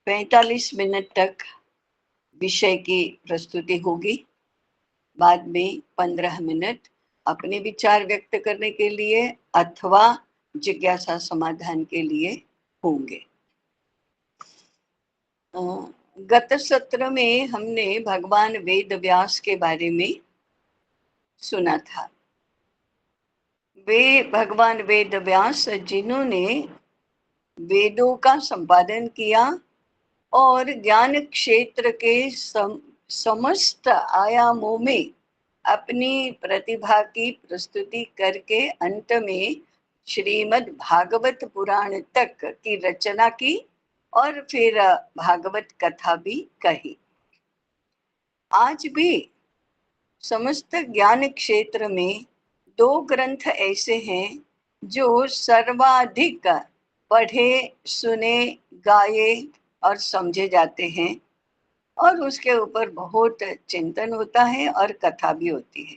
45 minute तक विषय की प्रस्तुति होगी। बाद में 15 मिनट अपने विचार व्यक्त करने के लिए अथवा जिज्ञासा समाधान के लिए होंगे। गत सत्र में हमने भगवान वेद व्यास के बारे में सुना था। वे भगवान वेद व्यास जिन्होंने वेदों का संपादन किया और ज्ञान क्षेत्र के समस्त आयामों में अपनी प्रतिभा की प्रस्तुति करके अंत में श्रीमद् भागवत पुराण तक की रचना की और फिर भागवत कथा भी कही। आज भी समस्त ज्ञान क्षेत्र में 2 ग्रंथ ऐसे हैं जो सर्वाधिक पढ़े, सुने, गाए और समझे जाते हैं और उसके ऊपर बहुत चिंतन होता है और कथा भी होती है।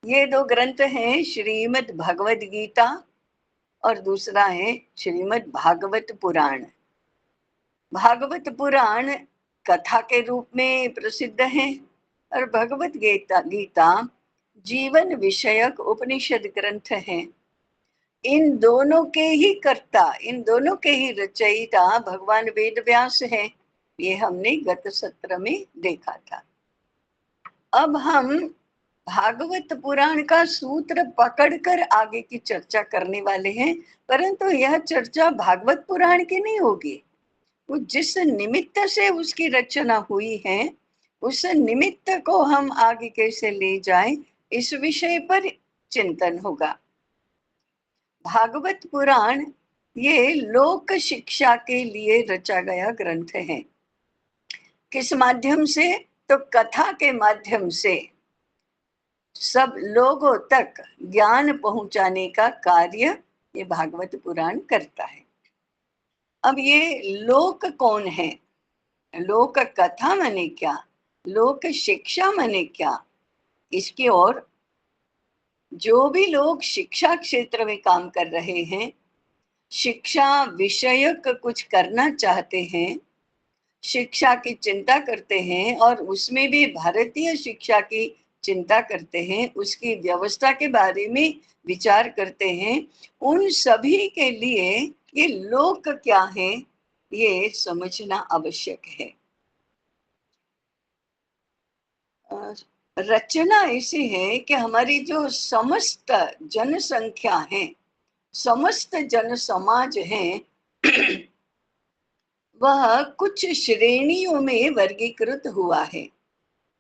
ये 2 ग्रंथ हैं श्रीमद् भगवद गीता और दूसरा है श्रीमद् भागवत पुराण। भागवत पुराण कथा के रूप में प्रसिद्ध है और भगवत गीता जीवन विषयक उपनिषद ग्रंथ है। इन दोनों के ही कर्ता, इन दोनों के ही रचयिता भगवान वेद व्यास है। ये हमने गत सत्र में देखा था। अब हम भागवत पुराण का सूत्र पकड़कर आगे की चर्चा करने वाले हैं, परंतु यह चर्चा भागवत पुराण की नहीं होगी। वो जिस निमित्त से उसकी रचना हुई है उस निमित्त को हम आगे कैसे ले जाएं, इस विषय पर चिंतन होगा। भागवत पुराण ये लोक शिक्षा के लिए रचा गया ग्रंथ है। किस माध्यम से? तो कथा के माध्यम से सब लोगों तक ज्ञान पहुंचाने का कार्य ये भागवत पुराण करता है। अब ये लोक कौन है? लोक कथा माने क्या, लोक शिक्षा माने क्या, इसकी ओर जो भी लोग शिक्षा क्षेत्र में काम कर रहे हैं, शिक्षा विषयक कुछ करना चाहते हैं, शिक्षा की चिंता करते हैं और उसमें भी भारतीय शिक्षा की चिंता करते हैं, उसकी व्यवस्था के बारे में विचार करते हैं, उन सभी के लिए ये लोक क्या है ये समझना आवश्यक है। रचना ऐसी है कि हमारी जो समस्त जनसंख्या है, समस्त जन समाज है, वह कुछ श्रेणियों में वर्गीकृत हुआ है।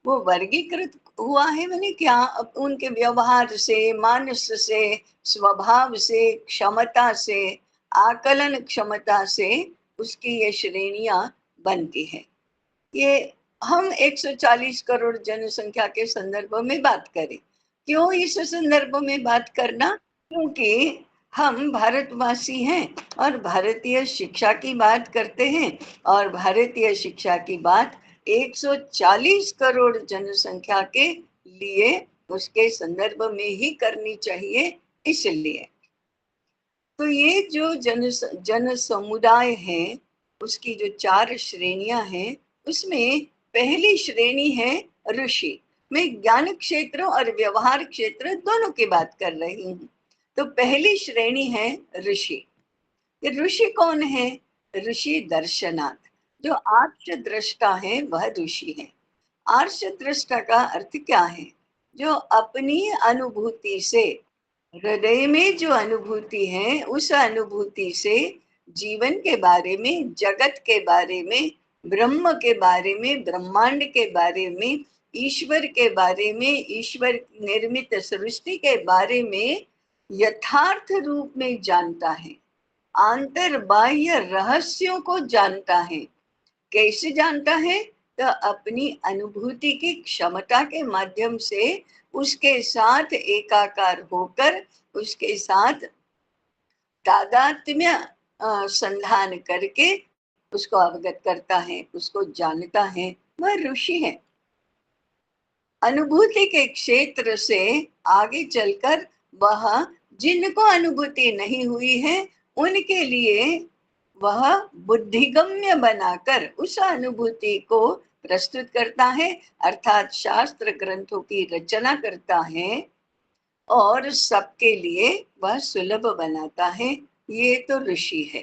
वो वर्गीकृत हुआ है माने क्या? उनके व्यवहार से, मानस से, स्वभाव से, क्षमता से, आकलन क्षमता से उसकी ये श्रेणियां बनती है। ये हम 140 करोड़ जनसंख्या के संदर्भ में बात करें। क्यों इस संदर्भ में बात करना? क्योंकि हम भारतवासी हैं और भारतीय शिक्षा की बात करते हैं और भारतीय शिक्षा की बात 140 करोड़ जनसंख्या के लिए उसके संदर्भ में ही करनी चाहिए। इसलिए तो ये जो जन समुदाय है उसकी जो 4 श्रेणियां हैं, उसमें पहली श्रेणी है ऋषि। मैं ज्ञान क्षेत्र और व्यवहार क्षेत्र दोनों की बात कर रही हूँ। तो पहली श्रेणी है ऋषि। ऋषि कौन है? ऋषि दर्शनाथ, जो आर्ष दृष्टा है वह ऋषि है। आर्ष दृष्टा का अर्थ क्या है? जो अपनी अनुभूति से, हृदय में जो अनुभूति है उस अनुभूति से जीवन के बारे में, जगत के बारे में, ब्रह्म के बारे में, ब्रह्मांड के बारे में, ईश्वर के बारे में, ईश्वर निर्मित सृष्टि के बारे में यथार्थ रूप में जानता है, आंतर बाह्य रहस्यों को जानता है। कैसे जानता है? तो अपनी अनुभूति की क्षमता के माध्यम से उसके साथ एकाकार होकर उसके साथ तादात्म्य संधान करके उसको अवगत करता है, उसको जानता है, वह ऋषि है। अनुभूति के क्षेत्र से आगे चलकर वह जिनको अनुभूति नहीं हुई है उनके लिए वह बुद्धिगम्य बनाकर उस अनुभूति को प्रस्तुत करता है, अर्थात शास्त्र ग्रंथों की रचना करता है और सबके लिए वह सुलभ बनाता है। ये तो ऋषि है।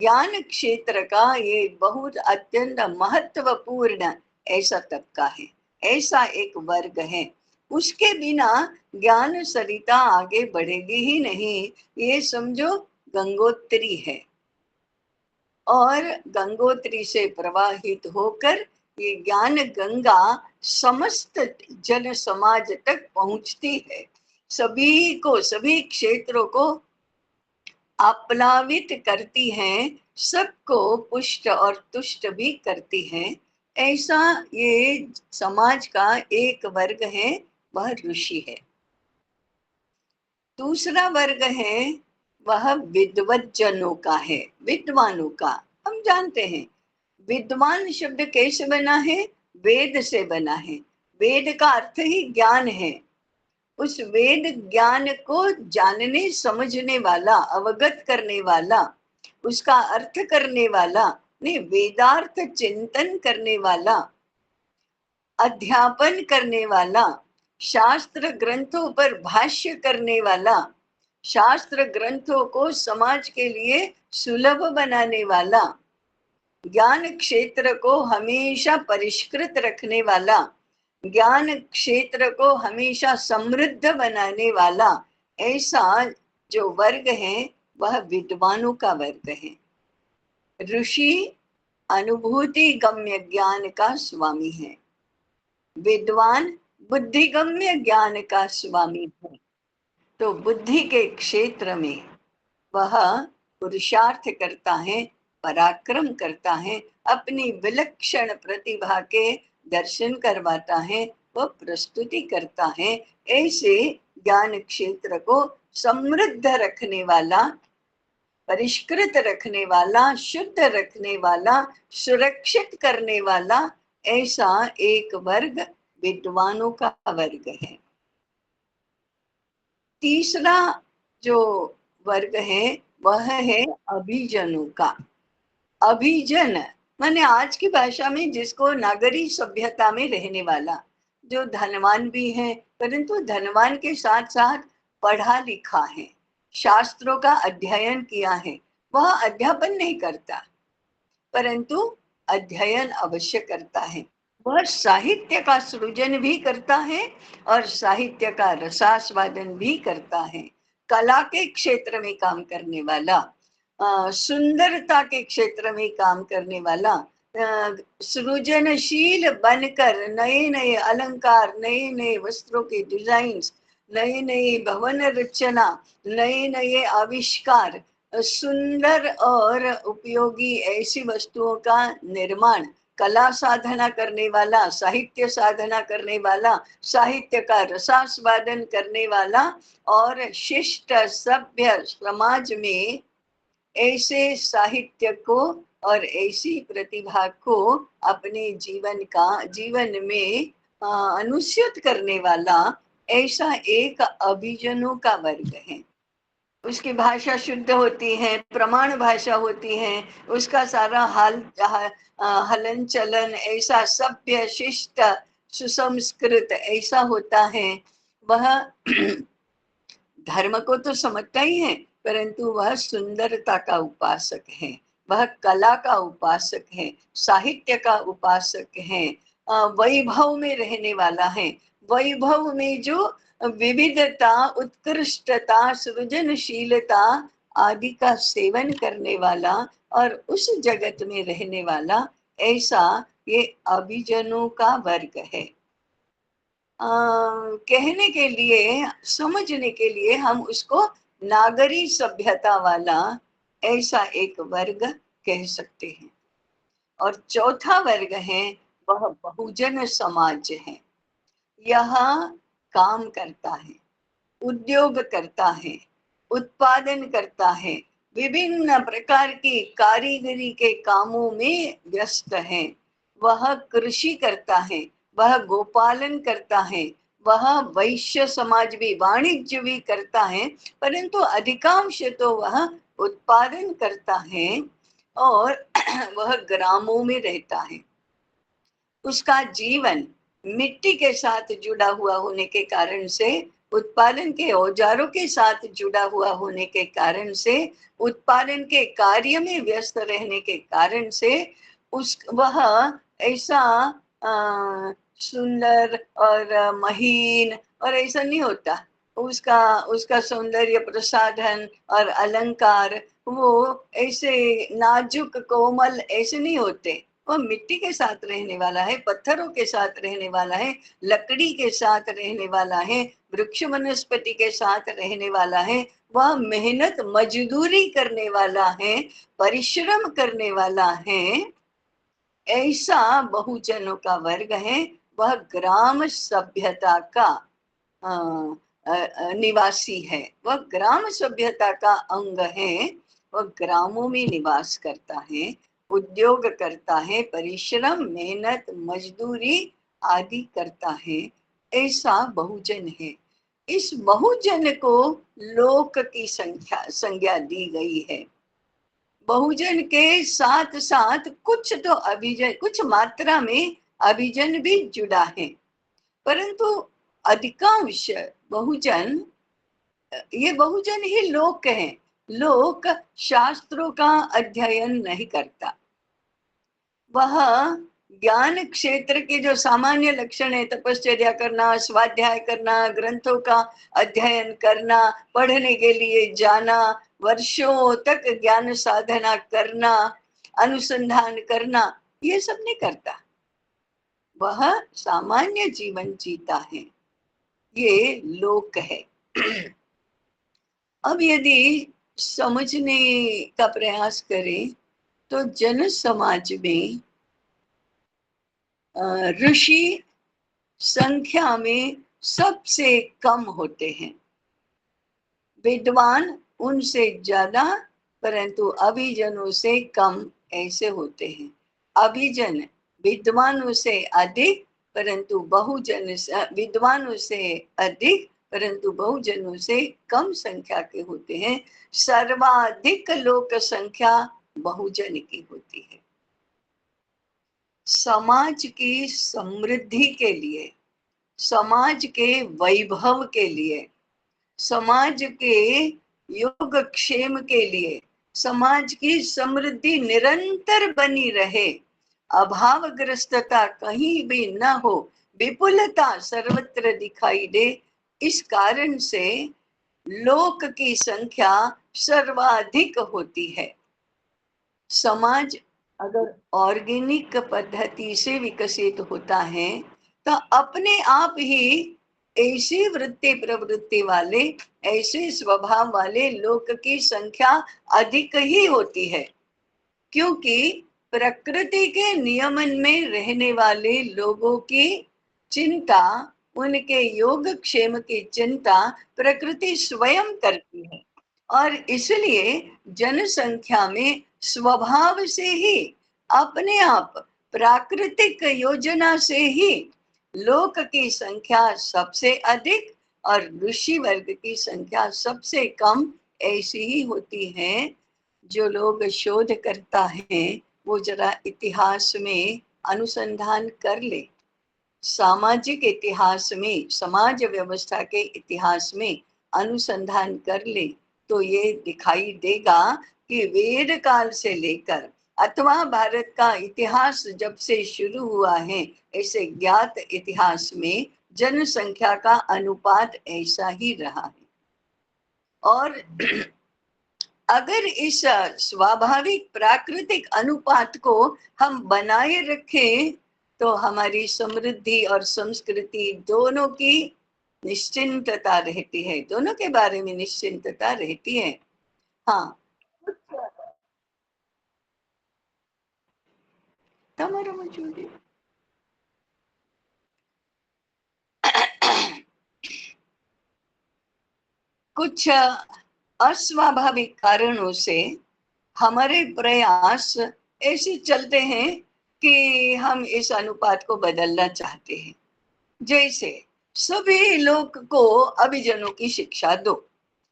ज्ञान क्षेत्र का ये बहुत अत्यंत महत्वपूर्ण ऐसा तबका है, ऐसा एक वर्ग है। उसके बिना ज्ञान सरिता आगे बढ़ेगी ही नहीं। ये समझो गंगोत्री है और गंगोत्री से प्रवाहित होकर ये ज्ञान गंगा समस्त जन समाज तक पहुंचती है, सभी को, सभी क्षेत्रों को आप्लावित करती हैं, सबको पुष्ट और तुष्ट भी करती हैं। ऐसा ये समाज का एक वर्ग है, वह ऋषि है। दूसरा वर्ग है वह विद्वज्जनों का है, विद्वानों का। हम जानते हैं विद्वान शब्द कैसे बना है, वेद से बना है। वेद का अर्थ ही ज्ञान है। उस वेद ज्ञान को जानने समझने वाला, अवगत करने वाला, उसका अर्थ करने वाला, ने वेदार्थ चिंतन करने वाला, अध्यापन करने वाला, शास्त्र ग्रंथों पर भाष्य करने वाला, शास्त्र ग्रंथों को समाज के लिए सुलभ बनाने वाला, ज्ञान क्षेत्र को हमेशा परिष्कृत रखने वाला, ज्ञान क्षेत्र को हमेशा समृद्ध बनाने वाला, ऐसा जो वर्ग है वह विद्वानों का वर्ग है। ऋषि अनुभूति गम्य ज्ञान का स्वामी है, विद्वान बुद्धिगम्य ज्ञान का स्वामी है। तो बुद्धि के क्षेत्र में वह पुरुषार्थ करता है, पराक्रम करता है, अपनी विलक्षण प्रतिभा के दर्शन करवाता है, वह प्रस्तुति करता है। ऐसे ज्ञान क्षेत्र को समृद्ध रखने वाला, परिष्कृत रखने वाला, शुद्ध रखने वाला, सुरक्षित करने वाला, ऐसा एक वर्ग विद्वानों का वर्ग है। तीसरा जो वर्ग है वह है अभिजनों का। अभिजन माने आज की भाषा में जिसको नागरी सभ्यता में रहने वाला, जो धनवान भी है परंतु धनवान के साथ साथ पढ़ा लिखा है, शास्त्रों का अध्ययन किया है। वह अध्यापन नहीं करता परंतु अध्ययन अवश्य करता है। वह साहित्य का सृजन भी करता है और साहित्य का रसास्वादन भी करता है। कला के क्षेत्र में काम करने वाला, सुंदरता के क्षेत्र में काम करने वाला, सृजनशील बनकर नए नए अलंकार, नए नए वस्त्रों के डिजाइन्स, नए नए भवन रचना, नए नए आविष्कार, सुंदर और उपयोगी ऐसी वस्तुओं का निर्माण, कला साधना करने वाला, साहित्य साधना करने वाला, साहित्य का रसास्वादन करने वाला और शिष्ट सभ्य समाज में ऐसे साहित्य को और ऐसी प्रतिभा को अपने जीवन में अनुस्यूत करने वाला, ऐसा एक अभिजनों का वर्ग है। उसकी भाषा शुद्ध होती है, प्रमाण भाषा होती है, उसका सारा हलन चलन ऐसा सभ्य शिष्ट सुसंस्कृत ऐसा होता है। वह धर्म को तो समझता ही है परंतु वह सुंदरता का उपासक है, वह कला का उपासक है, साहित्य का उपासक है, वैभव में रहने वाला है। वैभव में जो विविधता, उत्कृष्टता, सृजनशीलता आदि का सेवन करने वाला और उस जगत में रहने वाला, ऐसा ये अभिजनों का वर्ग है। कहने के लिए, समझने के लिए हम उसको नागरी सभ्यता वाला ऐसा एक वर्ग कह सकते हैं। और चौथा वर्ग है वह बहुजन समाज है। यह काम करता है, उद्योग करता है, उत्पादन करता है, विभिन्न प्रकार की कारीगरी के कामों में व्यस्त है। वह कृषि करता है, वह गोपालन करता है, वह वैश्य समाज भी, वाणिज्य भी करता है, परंतु अधिकांश तो वह उत्पादन करता है। और वह ग्रामों में रहता है। उसका जीवन मिट्टी के साथ जुड़ा हुआ होने के कारण से, उत्पादन के औजारों के साथ जुड़ा हुआ होने के कारण से, उत्पादन के कार्य में व्यस्त रहने के कारण से उस वह ऐसा सुंदर और महीन और ऐसा नहीं होता। उसका उसका सौंदर्य प्रसाधन और अलंकार वो ऐसे नाजुक कोमल ऐसे नहीं होते। वो मिट्टी के साथ रहने वाला है, पत्थरों के साथ रहने वाला है, लकड़ी के साथ रहने वाला है, वृक्ष वनस्पति के साथ रहने वाला है। वह मेहनत मजदूरी करने वाला है, परिश्रम करने वाला है। ऐसा बहुजनों का वर्ग है। वह ग्राम सभ्यता का निवासी है। वह ग्राम सभ्यता का अंग है। वह ग्रामों में निवास करता है, उद्योग करता है, परिश्रम मेहनत मजदूरी आदि करता है। ऐसा बहुजन है। इस बहुजन को लोक की संज्ञा दी गई है। बहुजन के साथ साथ कुछ तो अभिजन, कुछ मात्रा में अभिजन भी जुड़ा है, परंतु अधिकांश बहुजन, ये बहुजन ही लोक है। लोक शास्त्रों का अध्ययन नहीं करता। वह ज्ञान क्षेत्र के जो सामान्य लक्षण है, तपश्चर्या करना, स्वाध्याय करना, ग्रंथों का अध्ययन करना, पढ़ने के लिए जाना, वर्षों तक ज्ञान साधना करना, अनुसंधान करना, ये सब नहीं करता। वह सामान्य जीवन जीता है। ये लोक है। अब यदि समझने का प्रयास करें तो जन समाज में ऋषि संख्या में सबसे कम होते हैं, विद्वान उनसे ज्यादा, परंतु अभिजनों से कम ऐसे होते हैं। अभिजन विद्वानों से अधिक, परंतु बहुजन विद्वानों से अधिक, परंतु बहुजनों से कम संख्या के होते हैं। सर्वाधिक लोक संख्या बहुजन की होती है। समाज की समृद्धि के लिए, समाज के वैभव के लिए, समाज के योगक्षेम के लिए, समाज की समृद्धि निरंतर बनी रहे, अभावग्रस्तता कहीं भी न हो, विपुलता सर्वत्र दिखाई दे, इस कारण से लोक की संख्या सर्वाधिक होती है। समाज अगर ऑर्गेनिक पद्धति से विकसित होता है तो अपने आप ही ऐसी वृत्ति प्रवृत्ति वाले, ऐसे स्वभाव वाले लोक की संख्या अधिक ही होती है। क्योंकि प्रकृति के नियमन में रहने वाले लोगों की चिंता, उनके योगक्षेम की चिंता प्रकृति स्वयं करती है। और इसलिए जनसंख्या में स्वभाव से ही, अपने आप प्राकृतिक योजना से ही लोक की संख्या सबसे अधिक और ऋषि वर्ग की संख्या सबसे कम ऐसी ही होती है। जो लोग शोध करता है वो जरा इतिहास में अनुसंधान कर ले, सामाजिक इतिहास में, समाज व्यवस्था के इतिहास में अनुसंधान कर ले, तो ये दिखाई देगा कि वेद काल से लेकर अथवा भारत का इतिहास जब से शुरू हुआ है, ऐसे ज्ञात इतिहास में जनसंख्या का अनुपात ऐसा ही रहा है। और अगर इस स्वाभाविक प्राकृतिक अनुपात को हम बनाए रखें तो हमारी समृद्धि और संस्कृति दोनों की निश्चिंतता रहती है, दोनों के बारे में निश्चिंतता रहती है। हाँ, તમારા મજૂરી कुछ अस्वाभाविक कारणों से हमारे प्रयास ऐसे चलते हैं कि हम इस अनुपात को बदलना चाहते हैं। जैसे सभी लोग को अभिजनों की शिक्षा दो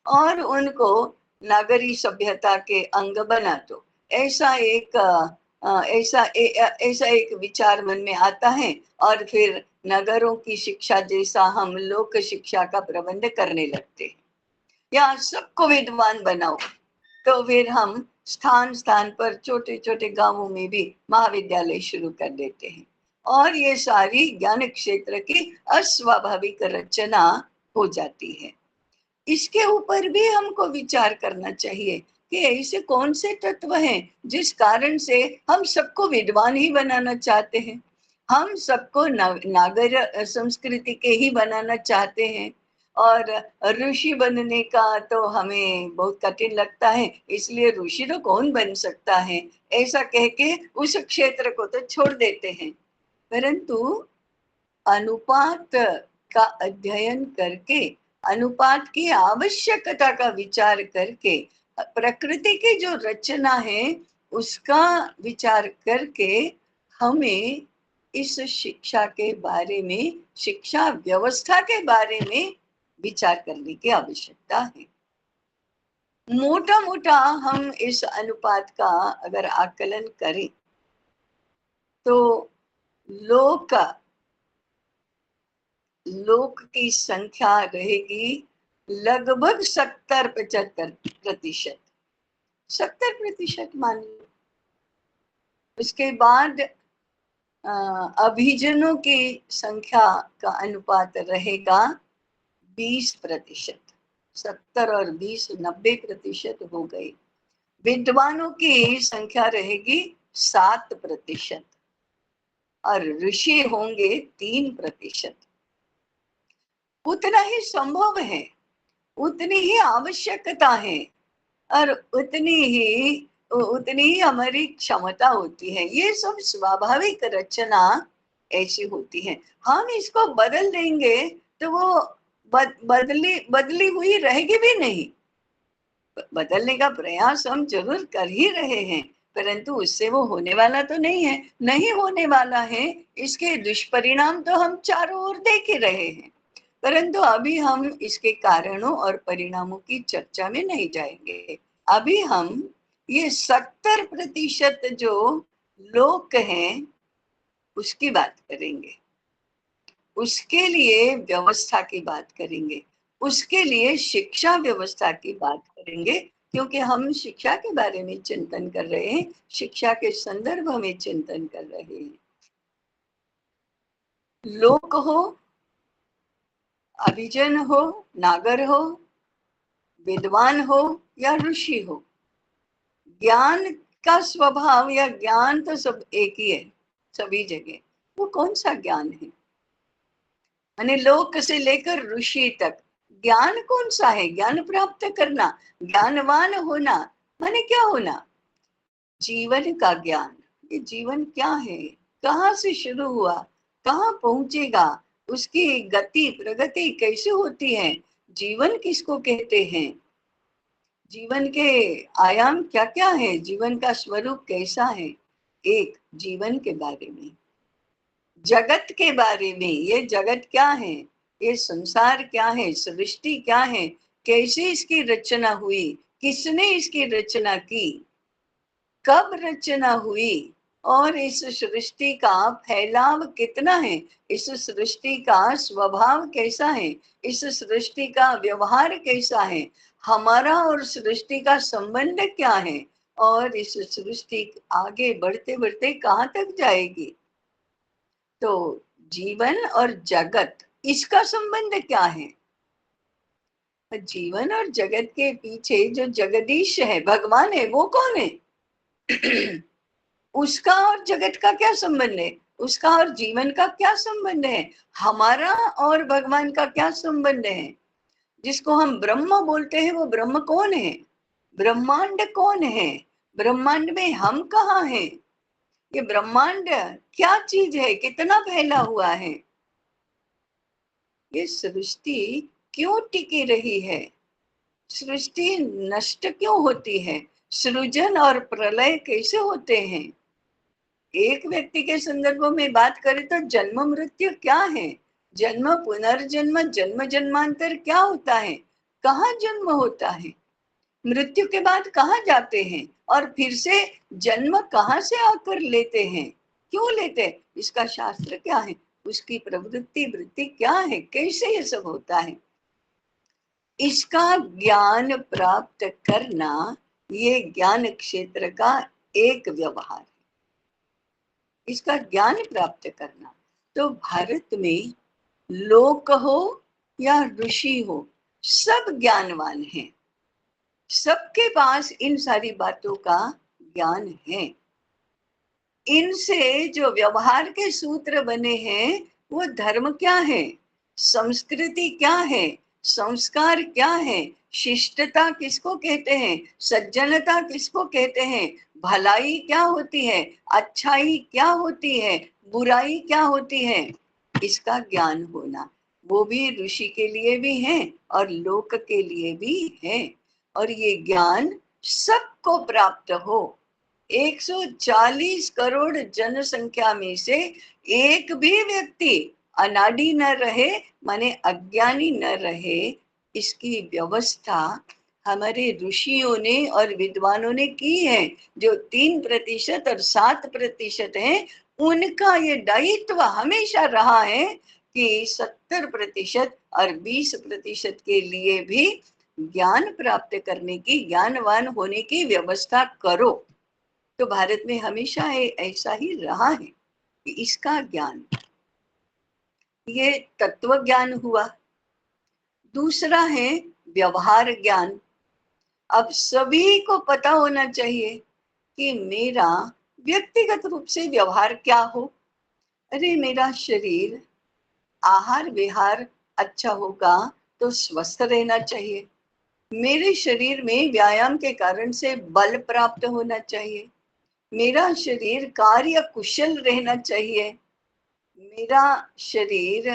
और उनको नागरिक सभ्यता के अंग बना दो, ऐसा एक विचार मन में आता है, और फिर नगरों की शिक्षा जैसा हम लोक शिक्षा का प्रबंध करने लगते हैं, या सबको विद्वान बनाओ। तो फिर हम स्थान स्थान पर छोटे छोटे गांवों में भी महाविद्यालय शुरू कर देते हैं, और ये सारी ज्ञान क्षेत्र की अस्वाभाविक रचना हो जाती है। इसके ऊपर भी हमको विचार करना चाहिए कि ऐसे कौन से तत्व हैं जिस कारण से हम सबको विद्वान ही बनाना चाहते हैं, हम सबको नागर संस्कृति के ही बनाना चाहते हैं, और ऋषि बनने का तो हमें बहुत कठिन लगता है, इसलिए ऋषि तो कौन बन सकता है, ऐसा कह के उस क्षेत्र को तो छोड़ देते हैं। परंतु अनुपात का अध्ययन करके, अनुपात की आवश्यकता का विचार करके, प्रकृति की जो रचना है उसका विचार करके हमें इस शिक्षा के बारे में, शिक्षा व्यवस्था के बारे में विचार करने की आवश्यकता है। मोटा मोटा हम इस अनुपात का अगर आकलन करें तो लोक की संख्या रहेगी लगभग 70-75%, 70% मान लो। उसके बाद अभिजनों की संख्या का अनुपात रहेगा 20%, 70 और 20 90% हो गई। विद्वानों की संख्या रहेगी 7% और ऋषि होंगे 3%। उतना ही संभव है, उतनी ही आवश्यकता है, और उतनी ही हमारी क्षमता होती है। ये सब स्वाभाविक रचना ऐसी होती है। हम इसको बदल देंगे तो वो बदली हुई रहेगी भी नहीं। बदलने का प्रयास हम जरूर कर ही रहे हैं, परंतु उससे वो होने वाला तो नहीं है, नहीं होने वाला है। इसके दुष्परिणाम तो हम चारों ओर देख ही रहे हैं, परंतु अभी हम इसके कारणों और परिणामों की चर्चा में नहीं जाएंगे। अभी हम ये 70% जो लोग हैं उसकी बात करेंगे, उसके लिए व्यवस्था की बात करेंगे, उसके लिए शिक्षा व्यवस्था की बात करेंगे, क्योंकि हम शिक्षा के बारे में चिंतन कर रहे हैं, शिक्षा के संदर्भ में चिंतन कर रहे हैं। लोक हो, अभिजन हो, नागर हो, विद्वान हो या ऋषि हो, ज्ञान का स्वभाव या ज्ञान तो सब एक ही है सभी जगह। वो कौन सा ज्ञान है? माने लोक से लेकर ऋषि तक ज्ञान कौन सा है? ज्ञान प्राप्त करना, ज्ञानवान होना, माने क्या होना? जीवन का ज्ञान। ये जीवन क्या है, कहाँ से शुरू हुआ, कहाँ पहुंचेगा, उसकी गति प्रगति कैसे होती है, जीवन किसको कहते हैं, जीवन के आयाम क्या क्या है, जीवन का स्वरूप कैसा है, एक जीवन के बारे में, जगत के बारे में, ये जगत क्या है, ये संसार क्या है, सृष्टि क्या है, कैसे इसकी रचना हुई, किसने इसकी रचना की, कब रचना हुई, और इस सृष्टि का फैलाव कितना है, इस सृष्टि का स्वभाव कैसा है, इस सृष्टि का व्यवहार कैसा है, हमारा और सृष्टि का संबंध क्या है, और इस सृष्टि आगे बढ़ते बढ़ते कहाँ तक जाएगी। तो जीवन और जगत, इसका संबंध क्या है? जीवन और जगत के पीछे जो जगदीश है, भगवान है, वो कौन है? उसका और जगत का क्या संबंध है, उसका और जीवन का क्या संबंध है, हमारा और भगवान का क्या संबंध है? जिसको हम ब्रह्म बोलते हैं वो ब्रह्म कौन है, ब्रह्मांड कौन है, ब्रह्मांड में हम कहाँ हैं, ये ब्रह्मांड क्या चीज है, कितना फैला हुआ है, ये सृष्टि क्यों टिकी रही है, सृष्टि नष्ट क्यों होती है, सृजन और प्रलय कैसे होते हैं। एक व्यक्ति के संदर्भ में बात करें तो जन्म मृत्यु क्या है, जन्म पुनर्जन्म, जन्म जन्मांतर क्या होता है, कहाँ जन्म होता है, मृत्यु के बाद कहाँ जाते हैं और फिर से जन्म कहाँ से आकर लेते हैं, क्यों लेते हैं, इसका शास्त्र क्या है, उसकी प्रवृत्ति वृत्ति क्या है, कैसे ये सब होता है, इसका ज्ञान प्राप्त करना, ये ज्ञान क्षेत्र का एक व्यवहार है, इसका ज्ञान प्राप्त करना। तो भारत में लोक हो या ऋषि हो, सब ज्ञानवान हैं, सबके पास इन सारी बातों का ज्ञान है। इनसे जो व्यवहार के सूत्र बने हैं, वो धर्म क्या है, संस्कृति क्या है, संस्कार क्या है, शिष्टता किसको कहते हैं, सज्जनता किसको कहते हैं, भलाई क्या होती है, अच्छाई क्या होती है, बुराई क्या होती है, इसका ज्ञान होना, वो भी ऋषि के लिए भी है और लोक के लिए भी है। और ये ज्ञान सबको प्राप्त हो, 140 करोड़ जनसंख्या में से एक भी व्यक्ति अनादि न रहे, माने अज्ञानी न रहे, इसकी व्यवस्था हमारे ऋषियों ने और विद्वानों ने की है। जो 3% और 7% है, उनका ये दायित्व हमेशा रहा है कि 70% और 20% के लिए भी ज्ञान प्राप्त करने की, ज्ञानवान होने की व्यवस्था करो। तो भारत में हमेशा ऐसा ही रहा है कि इसका ज्ञान, ये तत्व ज्ञान हुआ। दूसरा है व्यवहार ज्ञान। अब सभी को पता होना चाहिए कि मेरा व्यक्तिगत रूप से व्यवहार क्या हो। अरे मेरा शरीर, आहार विहार अच्छा होगा तो स्वस्थ रहना चाहिए, मेरे शरीर में व्यायाम के कारण से बल प्राप्त होना चाहिए, मेरा शरीर कार्य कुशल रहना चाहिए, मेरा शरीर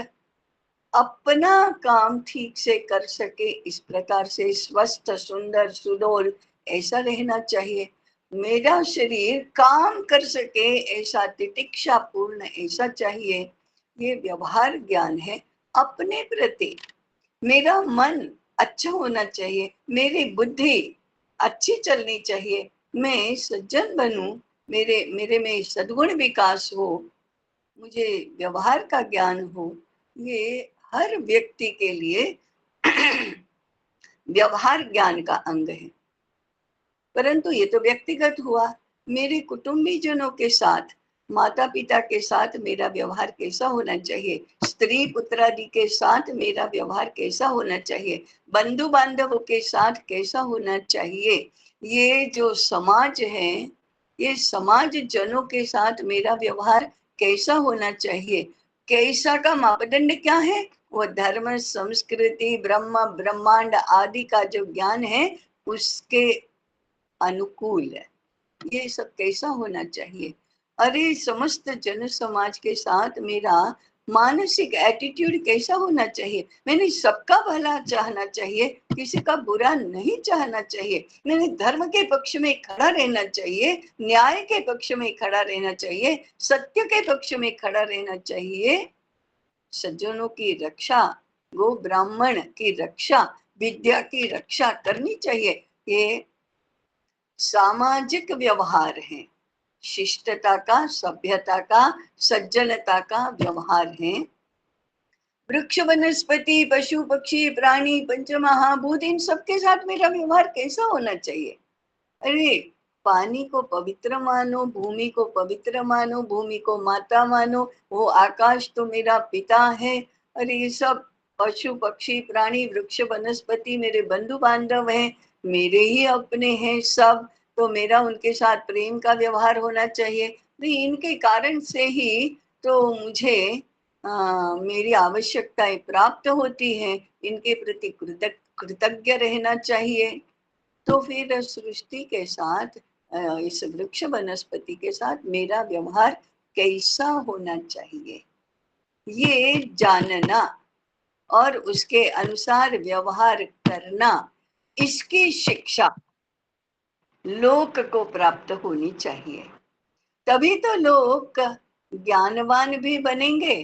अपना काम ठीक से कर सके, इस प्रकार से स्वस्थ सुंदर सुडौल ऐसा रहना चाहिए, मेरा शरीर काम कर सके ऐसा तितिक्षा पूर्ण ऐसा चाहिए। ये व्यवहार ज्ञान है अपने प्रति। मेरा मन अच्छा होना चाहिए, मेरी बुद्धि अच्छी चलनी चाहिए, मैं सज्जन बनूं, मेरे मेरे में सद्गुण विकास हो, मुझे व्यवहार का ज्ञान हो। ये हर व्यक्ति के लिए व्यवहार ज्ञान का अंग है। परंतु ये तो व्यक्तिगत हुआ, मेरे कुटुंबीजनों के साथ, माता पिता के साथ मेरा व्यवहार कैसा होना चाहिए, स्त्री पुत्रादि के साथ मेरा व्यवहार कैसा होना चाहिए, बंधु बांधवों के साथ कैसा होना चाहिए, ये जो समाज है, ये समाज जनों के साथ मेरा व्यवहार कैसा होना चाहिए, कैसा का मापदंड क्या है, वो धर्म संस्कृति ब्रह्म ब्रह्मांड आदि का जो ज्ञान है उसके अनुकूल है। ये सब कैसा होना चाहिए। अरे समस्त जन समाज के साथ मेरा मानसिक एटीट्यूड कैसा होना चाहिए, मैंने सबका भला चाहना चाहिए, किसी का बुरा नहीं चाहना चाहिए, मैंने धर्म के पक्ष में खड़ा रहना चाहिए, न्याय के पक्ष में खड़ा रहना चाहिए, सत्य के पक्ष में खड़ा रहना चाहिए, सज्जनों की रक्षा, गो ब्राह्मण की रक्षा, विद्या की रक्षा करनी चाहिए। ये सामाजिक व्यवहार है, शिष्टता का, सभ्यता का, सज्जनता का व्यवहार है। वृक्ष वनस्पति पशु पक्षी प्राणी पंच महाभूत, इन सबके साथ मेरा व्यवहार कैसा होना चाहिए। अरे पानी को पवित्र मानो, भूमि को पवित्र मानो, भूमि को माता मानो, वो आकाश तो मेरा पिता है। अरे ये सब पशु पक्षी प्राणी वृक्ष वनस्पति मेरे बंधु बांधव हैं, मेरे ही अपने हैं सब, तो मेरा उनके साथ प्रेम का व्यवहार होना चाहिए। तो इनके कारण से ही तो मुझे मेरी आवश्यकताएं प्राप्त होती हैं, इनके प्रति कृतज्ञ रहना चाहिए। तो फिर सृष्टि के साथ, इस वृक्ष वनस्पति के साथ मेरा व्यवहार कैसा होना चाहिए, ये जानना और उसके अनुसार व्यवहार करना, इसकी शिक्षा लोक को प्राप्त होनी चाहिए। तभी तो लोग ज्ञानवान भी बनेंगे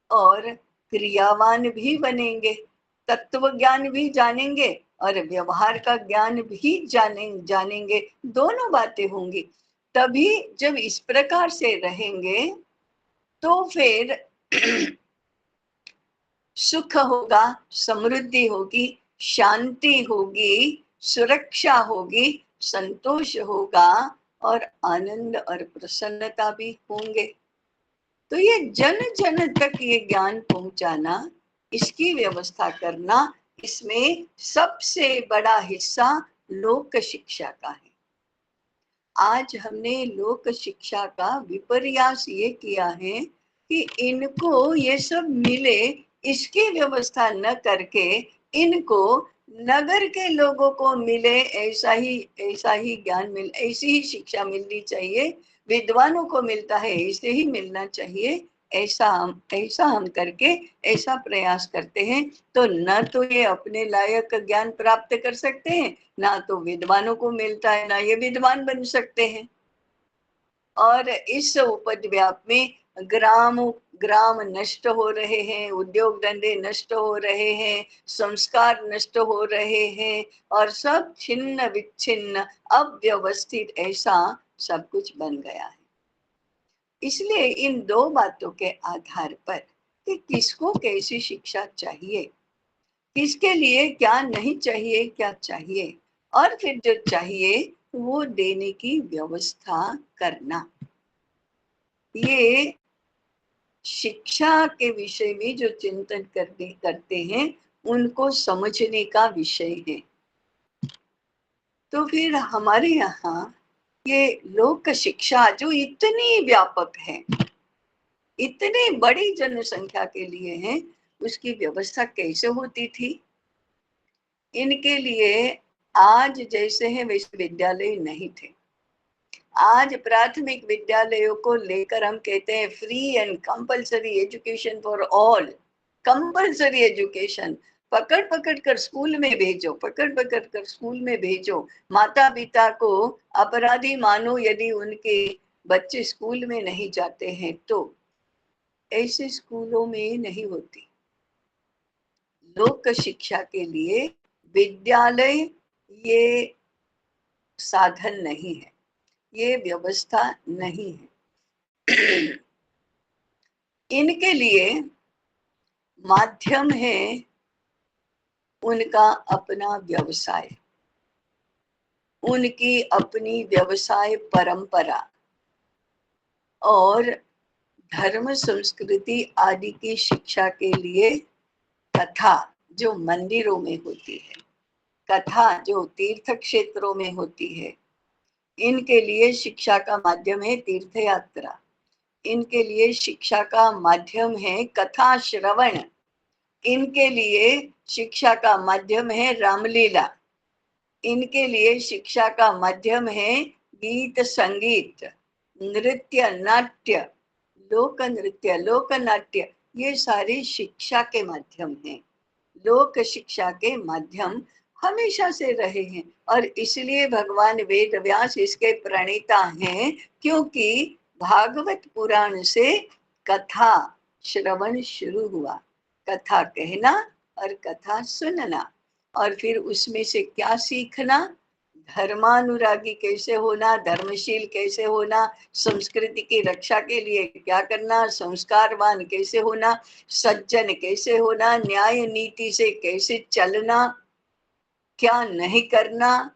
और क्रियावान भी बनेंगे, तत्व ज्ञान भी जानेंगे और व्यवहार का ज्ञान भी जानेंगे, दोनों बातें होंगी। तभी जब इस प्रकार से रहेंगे तो फिर सुख होगा, समृद्धि होगी, शांति होगी, सुरक्षा होगी, संतोष होगा और आनंद और प्रसन्नता भी होंगे। तो ये जन जन तक ये ज्ञान पहुंचाना, इसकी व्यवस्था करना, इसमें सबसे बड़ा हिस्सा लोक शिक्षा का है। आज हमने लोक शिक्षा का विपर्यास ये किया है कि इनको ये सब मिले, इसकी व्यवस्था न करके इनको नगर के लोगों को मिले, ऐसा ही ज्ञान मिल, ऐसी ही शिक्षा मिलनी चाहिए, विद्वानों को मिलता है ऐसे ही मिलना चाहिए, ऐसा हम करके ऐसा प्रयास करते हैं। तो न तो ये अपने लायक ज्ञान प्राप्त कर सकते हैं, ना तो विद्वानों को मिलता है, ना ये विद्वान बन सकते हैं। और इस उपद्व्याप में ग्राम ग्राम नष्ट हो रहे हैं, उद्योग धंधे नष्ट हो रहे हैं, संस्कार नष्ट हो रहे हैं, और सब छिन्न विच्छिन्न अव्यवस्थित ऐसा सब कुछ बन गया है। इसलिए इन दो बातों के आधार पर कि किसको कैसी शिक्षा चाहिए, किसके लिए क्या नहीं चाहिए, क्या चाहिए, और फिर जो चाहिए वो देने की व्यवस्था करना, ये शिक्षा के विषय में जो चिंतन करते हैं उनको समझने का विषय है। तो फिर हमारे यहाँ ये लोक शिक्षा जो इतनी व्यापक है, इतनी बड़ी जनसंख्या के लिए है, उसकी व्यवस्था कैसे होती थी? इनके लिए आज जैसे हैं वैसे विद्यालय नहीं थे। आज प्राथमिक विद्यालयों को लेकर हम कहते हैं free and compulsory education for all, compulsory education. पकड़ पकड़ कर स्कूल में भेजो, पकड़ पकड़ कर स्कूल में भेजो। माता पिता को अपराधी मानो यदि उनके बच्चे स्कूल में नहीं जाते हैं तो। ऐसे स्कूलों में नहीं होती। लोक शिक्षा के लिए विद्यालय ये साधन नहीं है, ये व्यवस्था नहीं है। इनके लिए माध्यम है उनका अपना व्यवसाय, उनकी अपनी व्यवसाय परंपरा और धर्म संस्कृति आदि की शिक्षा के लिए कथा जो मंदिरों में होती है, कथा जो तीर्थ क्षेत्रों में होती है, इनके लिए शिक्षा का माध्यम है तीर्थ यात्रा। इनके लिए शिक्षा का माध्यम है कथा श्रवण। इनके लिए शिक्षा का माध्यम है रामलीला। इनके लिए शिक्षा का माध्यम है गीत संगीत, नृत्य नाट्य, लोक नृत्य, लोक नाट्य, ये सारी शिक्षा के माध्यम हैं। लोक शिक्षा के माध्यम हमेशा से रहे हैं और इसलिए भगवान वेद व्यास इसके प्रणेता हैं, क्योंकि भागवत पुराण से कथा श्रवण शुरू हुआ, कथा कहना और कथा सुनना, और फिर उसमें से क्या सीखना, धर्मानुरागी कैसे होना, धर्मशील कैसे होना, संस्कृति की रक्षा के लिए क्या करना, संस्कारवान कैसे होना, सज्जन कैसे होना, न्याय नीति से कैसे चलना, क्या नहीं करना,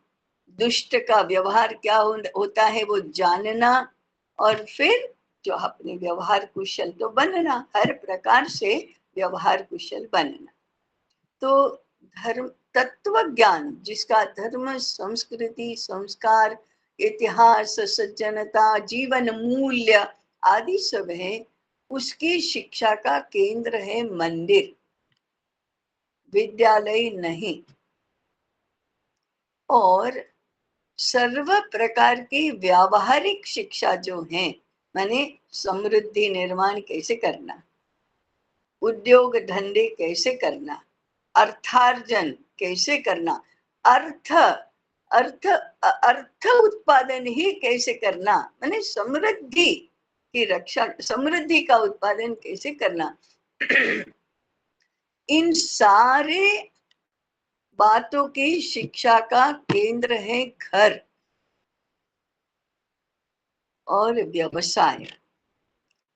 दुष्ट का व्यवहार क्या होता है वो जानना, और फिर जो अपने व्यवहार कुशल तो बनना, हर प्रकार से व्यवहार कुशल बनना। तो धर्म तत्व ज्ञान जिसका धर्म संस्कृति संस्कार इतिहास सज्जनता जीवन मूल्य आदि सब है, उसकी शिक्षा का केंद्र है मंदिर, विद्यालय नहीं। और सर्व प्रकार की व्यावहारिक शिक्षा जो है, माने समृद्धि निर्माण कैसे करना, उद्योग धंधे कैसे करना, अर्थार्जन कैसे करना, अर्थ अर्थ अर्थ उत्पादन ही कैसे करना, माने समृद्धि की रक्षा, समृद्धि का उत्पादन कैसे करना, इन सारे बातों की शिक्षा का केंद्र है घर और व्यवसाय।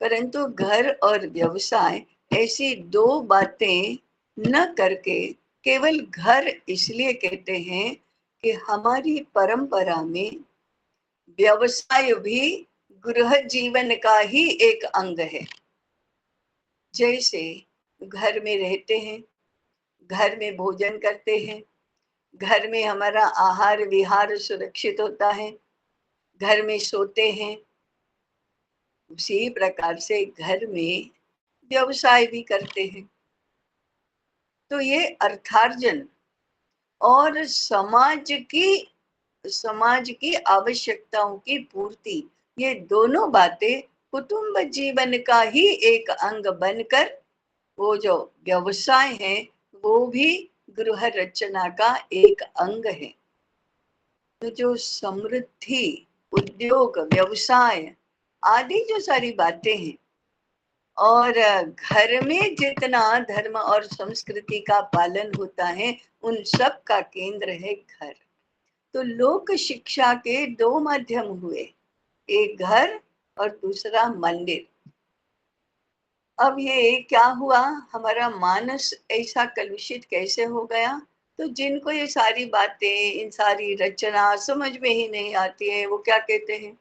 परंतु घर और व्यवसाय ऐसी दो बातें न करके केवल घर इसलिए कहते हैं कि हमारी परंपरा में व्यवसाय भी गृह जीवन का ही एक अंग है। जैसे घर में रहते हैं, घर में भोजन करते हैं, घर में हमारा आहार विहार सुरक्षित होता है, घर में सोते हैं, उसी प्रकार से घर में व्यवसाय भी करते हैं। तो ये अर्थार्जन और समाज की आवश्यकताओं की पूर्ति, ये दोनों बातें कुटुंब जीवन का ही एक अंग बनकर वो जो व्यवसाय है वो भी गृह रचना का एक अंग है। तो जो समृद्धि, उद्योग, व्यवसाय आदि जो सारी बातें हैं, और घर में जितना धर्म और संस्कृति का पालन होता है, उन सब का केंद्र है घर। तो लोक शिक्षा के दो माध्यम हुए, एक घर और दूसरा मंदिर। अब ये क्या हुआ, हमारा मानस ऐसा कलुषित कैसे हो गया? तो जिनको ये सारी बातें, इन सारी रचना समझ में ही नहीं आती है, वो क्या कहते हैं,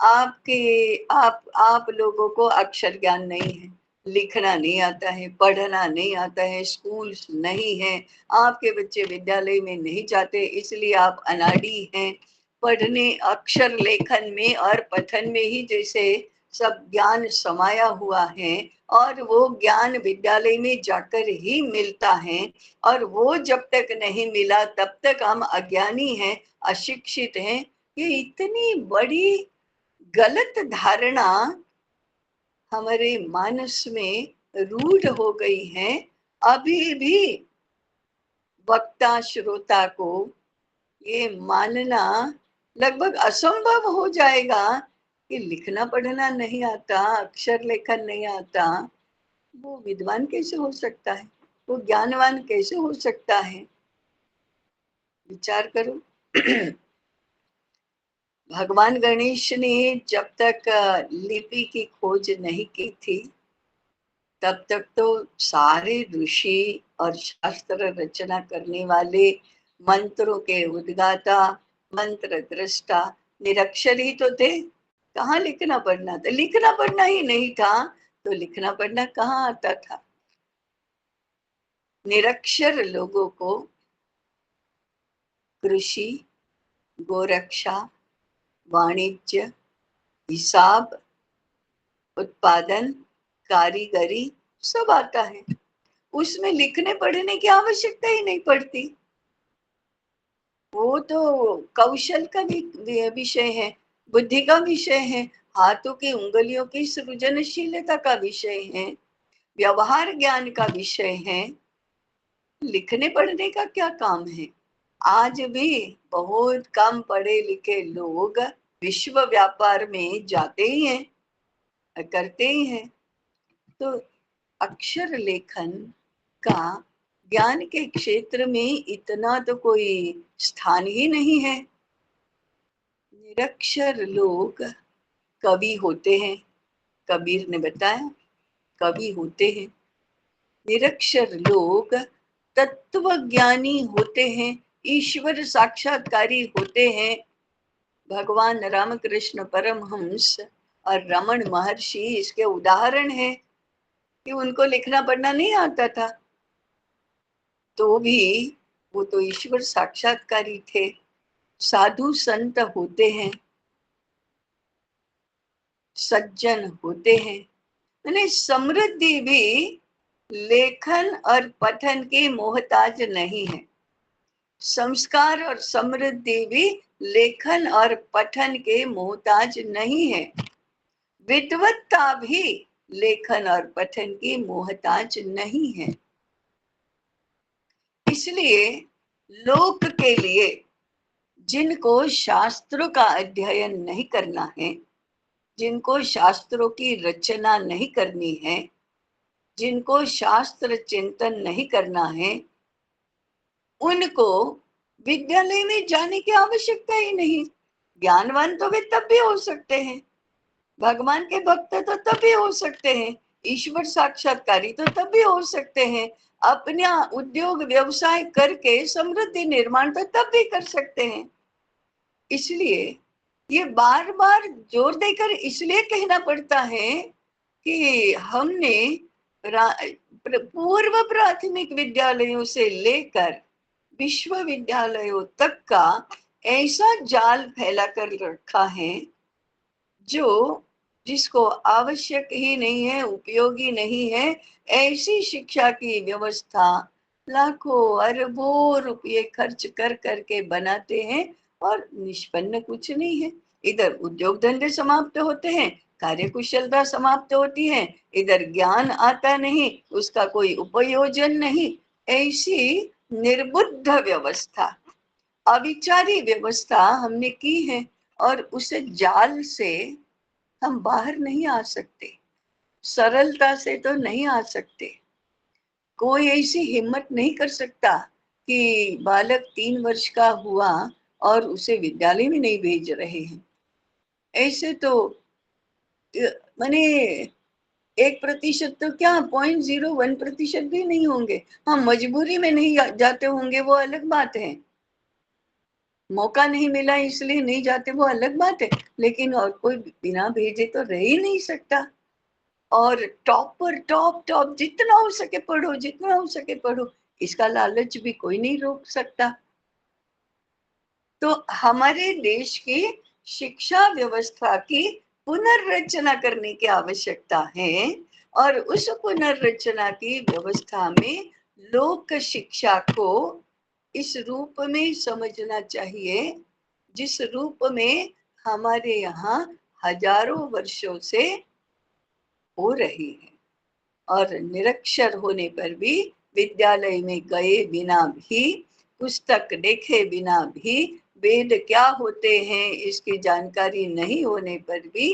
आप लोगों को अक्षर ज्ञान नहीं है, लिखना नहीं आता है, पढ़ना नहीं आता है, स्कूल्स नहीं है, आपके बच्चे विद्यालय में नहीं जाते, इसलिए आप अनाड़ी हैं। पढ़ने, अक्षर लेखन में और पठन में ही जैसे सब ज्ञान समाया हुआ है, और वो ज्ञान विद्यालय में जाकर ही मिलता है, और वो जब तक नहीं मिला तब तक हम अज्ञानी हैं, अशिक्षित हैं। ये इतनी बड़ी गलत धारणा हमारे मानस में रूढ़ हो गई है। अभी भी वक्ता श्रोता को ये मानना लगभग असंभव हो जाएगा कि लिखना पढ़ना नहीं आता, अक्षर लेखन नहीं आता, वो विद्वान कैसे हो सकता है, वो ज्ञानवान कैसे हो सकता है? विचार करो। भगवान गणेश ने जब तक लिपि की खोज नहीं की थी, तब तक तो सारे ऋषि और शास्त्र रचना करने वाले, मंत्रों के उद्गाता, मंत्र दृष्टा निरक्षर ही तो थे। कहाँ लिखना पढ़ना था? लिखना पढ़ना ही नहीं था तो लिखना पढ़ना कहाँ आता था? निरक्षर लोगों को कृषि, गोरक्षा, वाणिज्य, हिसाब, उत्पादन, कारीगरी सब आता है। उसमें लिखने पढ़ने की आवश्यकता ही नहीं पड़ती। वो तो कौशल का विषय है, बुद्धि का विषय है, हाथों की उंगलियों की सृजनशीलता का विषय है, व्यवहार ज्ञान का विषय है। लिखने पढ़ने का क्या काम है? आज भी बहुत कम पढ़े लिखे लोग विश्व व्यापार में जाते ही हैं, करते ही हैं। तो अक्षर लेखन का ज्ञान के क्षेत्र में इतना तो कोई स्थान ही नहीं है। निरक्षर लोग कवि होते हैं, कबीर ने बताया, कवि होते हैं। निरक्षर लोग तत्वज्ञानी होते हैं, ईश्वर साक्षात्कारी होते हैं। भगवान रामकृष्ण परमहंस और रमन महर्षि इसके उदाहरण हैं कि उनको लिखना पढ़ना नहीं आता था, तो भी वो तो ईश्वर साक्षात्कारी थे। साधु संत होते हैं, सज्जन होते हैं, यानी समृद्धि भी लेखन और पठन की मोहताज नहीं है। संस्कार और समृद्धि भी लेखन और पठन के मोहताज नहीं है। विद्वत्ता भी लेखन और पठन की मोहताज नहीं है। इसलिए लोक के लिए जिनको शास्त्रों का अध्ययन नहीं करना है, जिनको शास्त्रों की रचना नहीं करनी है, जिनको शास्त्र चिंतन नहीं करना है, उनको विद्यालय में जाने की आवश्यकता ही नहीं। ज्ञानवान तो वे तब भी हो सकते हैं, भगवान के भक्त तो तब भी हो सकते हैं, ईश्वर साक्षात्कारी तो तब भी हो सकते हैं, अपना उद्योग व्यवसाय करके समृद्धि निर्माण तो तब भी कर सकते हैं। इसलिए ये बार बार जोर देकर इसलिए कहना पड़ता है कि हमने पूर्व प्राथमिक विद्यालयों से लेकर विश्वविद्यालयों तक का ऐसा जाल फैला कर रखा है जो जिसको आवश्यक ही नहीं है, उपयोगी नहीं है, ऐसी शिक्षा की व्यवस्था लाखों अरबों रुपये खर्च कर करके बनाते हैं और निष्पन्न कुछ नहीं है। इधर उद्योग धंधे समाप्त होते हैं, कार्यकुशलता समाप्त होती है, इधर ज्ञान आता नहीं, उसका कोई उपयोजन नहीं। ऐसी निर्बुद्ध व्यवस्था, अविचारी व्यवस्था हमने की है और उस जाल से हम बाहर नहीं आ सकते, सरलता से तो नहीं आ सकते। कोई ऐसी हिम्मत नहीं कर सकता कि बालक 3 वर्ष का हुआ और उसे विद्यालय में नहीं भेज रहे हैं। ऐसे तो माने 1% तो क्या 0.01% भी नहीं होंगे। हम मजबूरी में नहीं जाते होंगे, वो अलग बात है, मौका नहीं मिला इसलिए नहीं जाते वो अलग बात है, लेकिन और कोई बिना भेजे तो रह ही नहीं सकता। और टॉप पर टॉप टॉप जितना हो सके पढ़ो, जितना हो सके पढ़ो, इसका लालच भी कोई नहीं रोक सकता। तो हमारे देश की शिक्षा व्यवस्था की पुनर्रचना करने की आवश्यकता है और उस पुनर्रचना की व्यवस्था में लोक शिक्षा को इस रूप में समझना चाहिए जिस रूप में हमारे यहाँ हजारों वर्षों से हो रही है। और निरक्षर होने पर भी, विद्यालय में गए बिना भी, पुस्तक देखे बिना भी, वेद क्या होते हैं इसकी जानकारी नहीं होने पर भी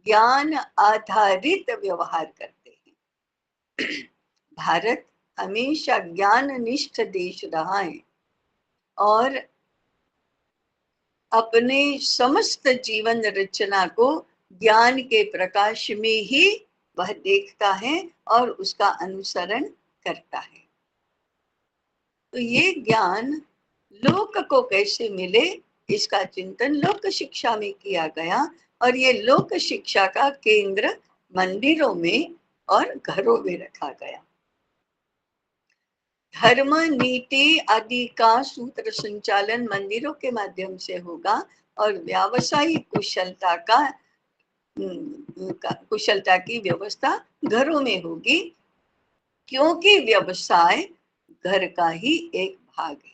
ज्ञान आधारित व्यवहार करते हैं। भारत हमेशा ज्ञान निष्ठ देश रहा है और अपने समस्त जीवन रचना को ज्ञान के प्रकाश में ही वह देखता है और उसका अनुसरण करता है। तो ये ज्ञान लोक को कैसे मिले, इसका चिंतन लोक शिक्षा में किया गया और ये लोक शिक्षा का केंद्र मंदिरों में और घरों में रखा गया। धर्म नीति आदि का सूत्र संचालन मंदिरों के माध्यम से होगा और व्यावसायिक कुशलता की व्यवस्था घरों में होगी, क्योंकि व्यवसाय घर का ही एक भाग है।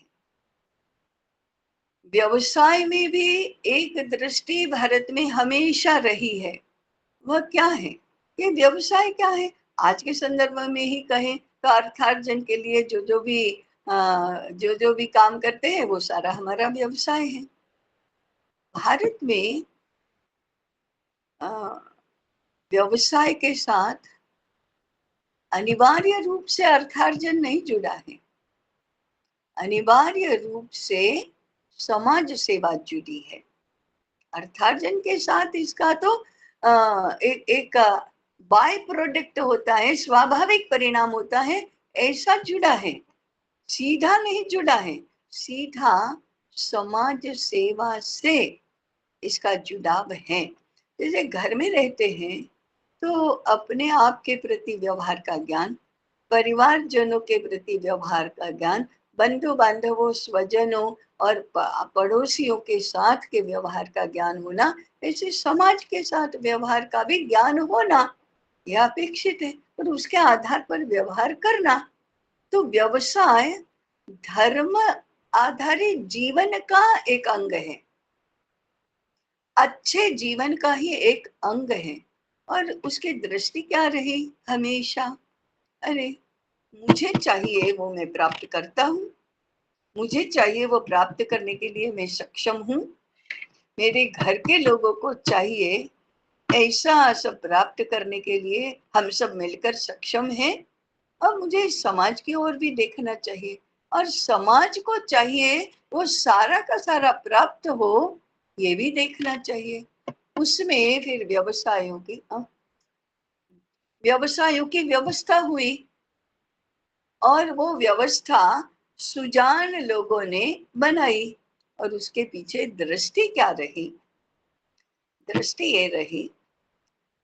व्यवसाय में भी एक दृष्टि भारत में हमेशा रही है, वह क्या है, ये व्यवसाय क्या है। आज के संदर्भ में ही कहें तो अर्थार्जन के लिए जो भी काम करते हैं वो सारा हमारा व्यवसाय है। भारत में व्यवसाय के साथ अनिवार्य रूप से अर्थार्जन नहीं जुड़ा है, अनिवार्य रूप से समाज सेवा जुड़ी है। अर्थार्जन के साथ इसका तो एक बाय प्रोडक्ट होता है, स्वाभाविक परिणाम होता है, ऐसा जुड़ा है, सीधा नहीं जुड़ा है। सीधा समाज सेवा से इसका जुड़ाव है। जैसे घर में रहते हैं तो अपने आप के प्रति व्यवहार का ज्ञान, परिवारजनों के प्रति व्यवहार का ज्ञान, बंधु बांधवों स्वजनों और पड़ोसियों के साथ के व्यवहार का ज्ञान होना, ऐसे समाज के साथ व्यवहार का भी ज्ञान होना यह अपेक्षित है और उसके आधार पर व्यवहार करना। तो व्यवसाय धर्म आधारित जीवन का एक अंग है, अच्छे जीवन का ही एक अंग है। और उसकी दृष्टि क्या रही हमेशा, अरे मुझे चाहिए वो मैं प्राप्त करता हूँ, मुझे चाहिए वो प्राप्त करने के लिए मैं सक्षम हूँ, मेरे घर के लोगों को चाहिए ऐसा सब प्राप्त करने के लिए हम सब मिलकर सक्षम हैं और मुझे समाज की ओर भी देखना चाहिए। और समाज को चाहिए वो सारा का सारा प्राप्त हो, ये भी देखना चाहिए। उसमें फिर व्यवसायों की व्यवस्था हुई, और वो व्यवस्था सुजान लोगों ने बनाई। और उसके पीछे दृष्टि क्या रही? दृष्टि ये रही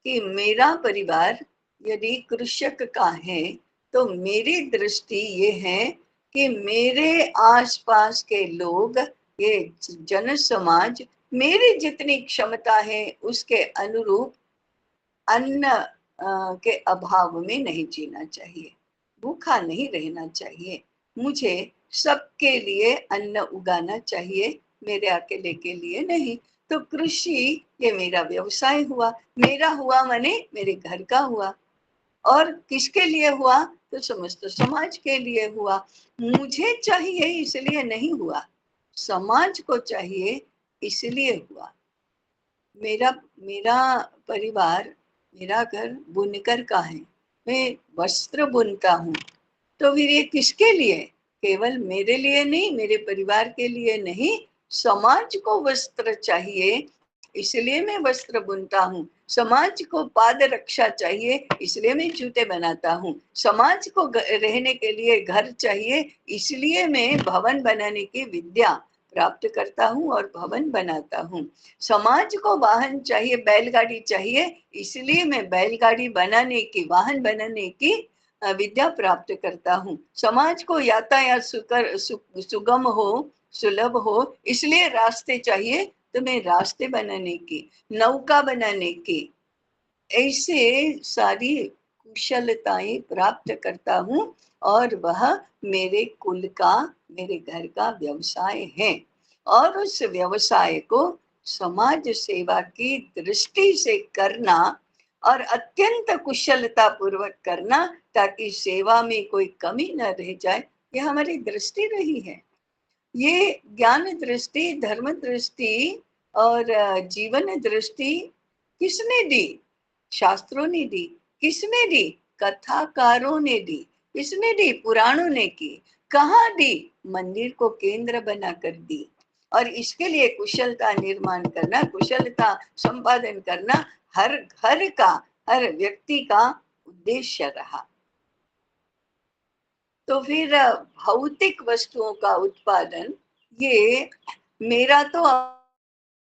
कि मेरा परिवार यदि कृषक का है, तो मेरी दृष्टि ये है कि मेरे आसपास के लोग, ये जन समाज, मेरी जितनी क्षमता है उसके अनुरूप अन्न के अभाव में नहीं जीना चाहिए, भूखा नहीं रहना चाहिए। मुझे सबके लिए अन्न उगाना चाहिए, मेरे अकेले के लिए नहीं। तो कृषि ये मेरा व्यवसाय हुआ। मेरा हुआ माने मेरे घर का हुआ। और किसके लिए हुआ? तो समस्त समाज के लिए हुआ। मुझे चाहिए इसलिए नहीं हुआ, समाज को चाहिए इसलिए हुआ। मेरा मेरा परिवार, मेरा घर बुनकर का है, मैं वस्त्र बुनता हूँ। तो फिर ये किसके लिए? केवल मेरे लिए नहीं, मेरे परिवार के लिए नहीं, समाज को वस्त्र चाहिए, इसलिए मैं वस्त्र बुनता हूँ। समाज को पाद रक्षा चाहिए, इसलिए मैं जूते बनाता हूँ। समाज को रहने के लिए घर चाहिए, इसलिए मैं भवन बनाने की विद्या प्राप्त करता हूँ और भवन बनाता हूँ। समाज को वाहन चाहिए, बैलगाड़ी चाहिए, इसलिए मैं बैलगाड़ी बनाने की, वाहन बनाने की विद्या प्राप्त करता हूँ। समाज को यातायात सुगम हो, सुलभ हो, इसलिए रास्ते चाहिए, तो मैं रास्ते बनाने की, नौका बनाने की, ऐसे सारी कुशलताएं प्राप्त करता हूँ। और वह मेरे कुल का, मेरे घर का व्यवसाय है। और उस व्यवसाय को समाज सेवा की दृष्टि से करना और अत्यंत कुशलता पूर्वक करना, ताकि सेवा में कोई कमी न रह जाए, ये हमारी दृष्टि रही है। ये ज्ञान दृष्टि, धर्म दृष्टि और जीवन दृष्टि किसने दी? शास्त्रों ने दी। किसने दी? कथाकारों ने दी। किसने दी? पुराणों ने की। कहाँ दी? मंदिर को केंद्र बनाकर दी। और इसके लिए कुशलता निर्माण करना, कुशलता संपादन करना हर घर का, हर व्यक्ति का उद्देश्य रहा। तो फिर भौतिक वस्तुओं का उत्पादन, ये मेरा तो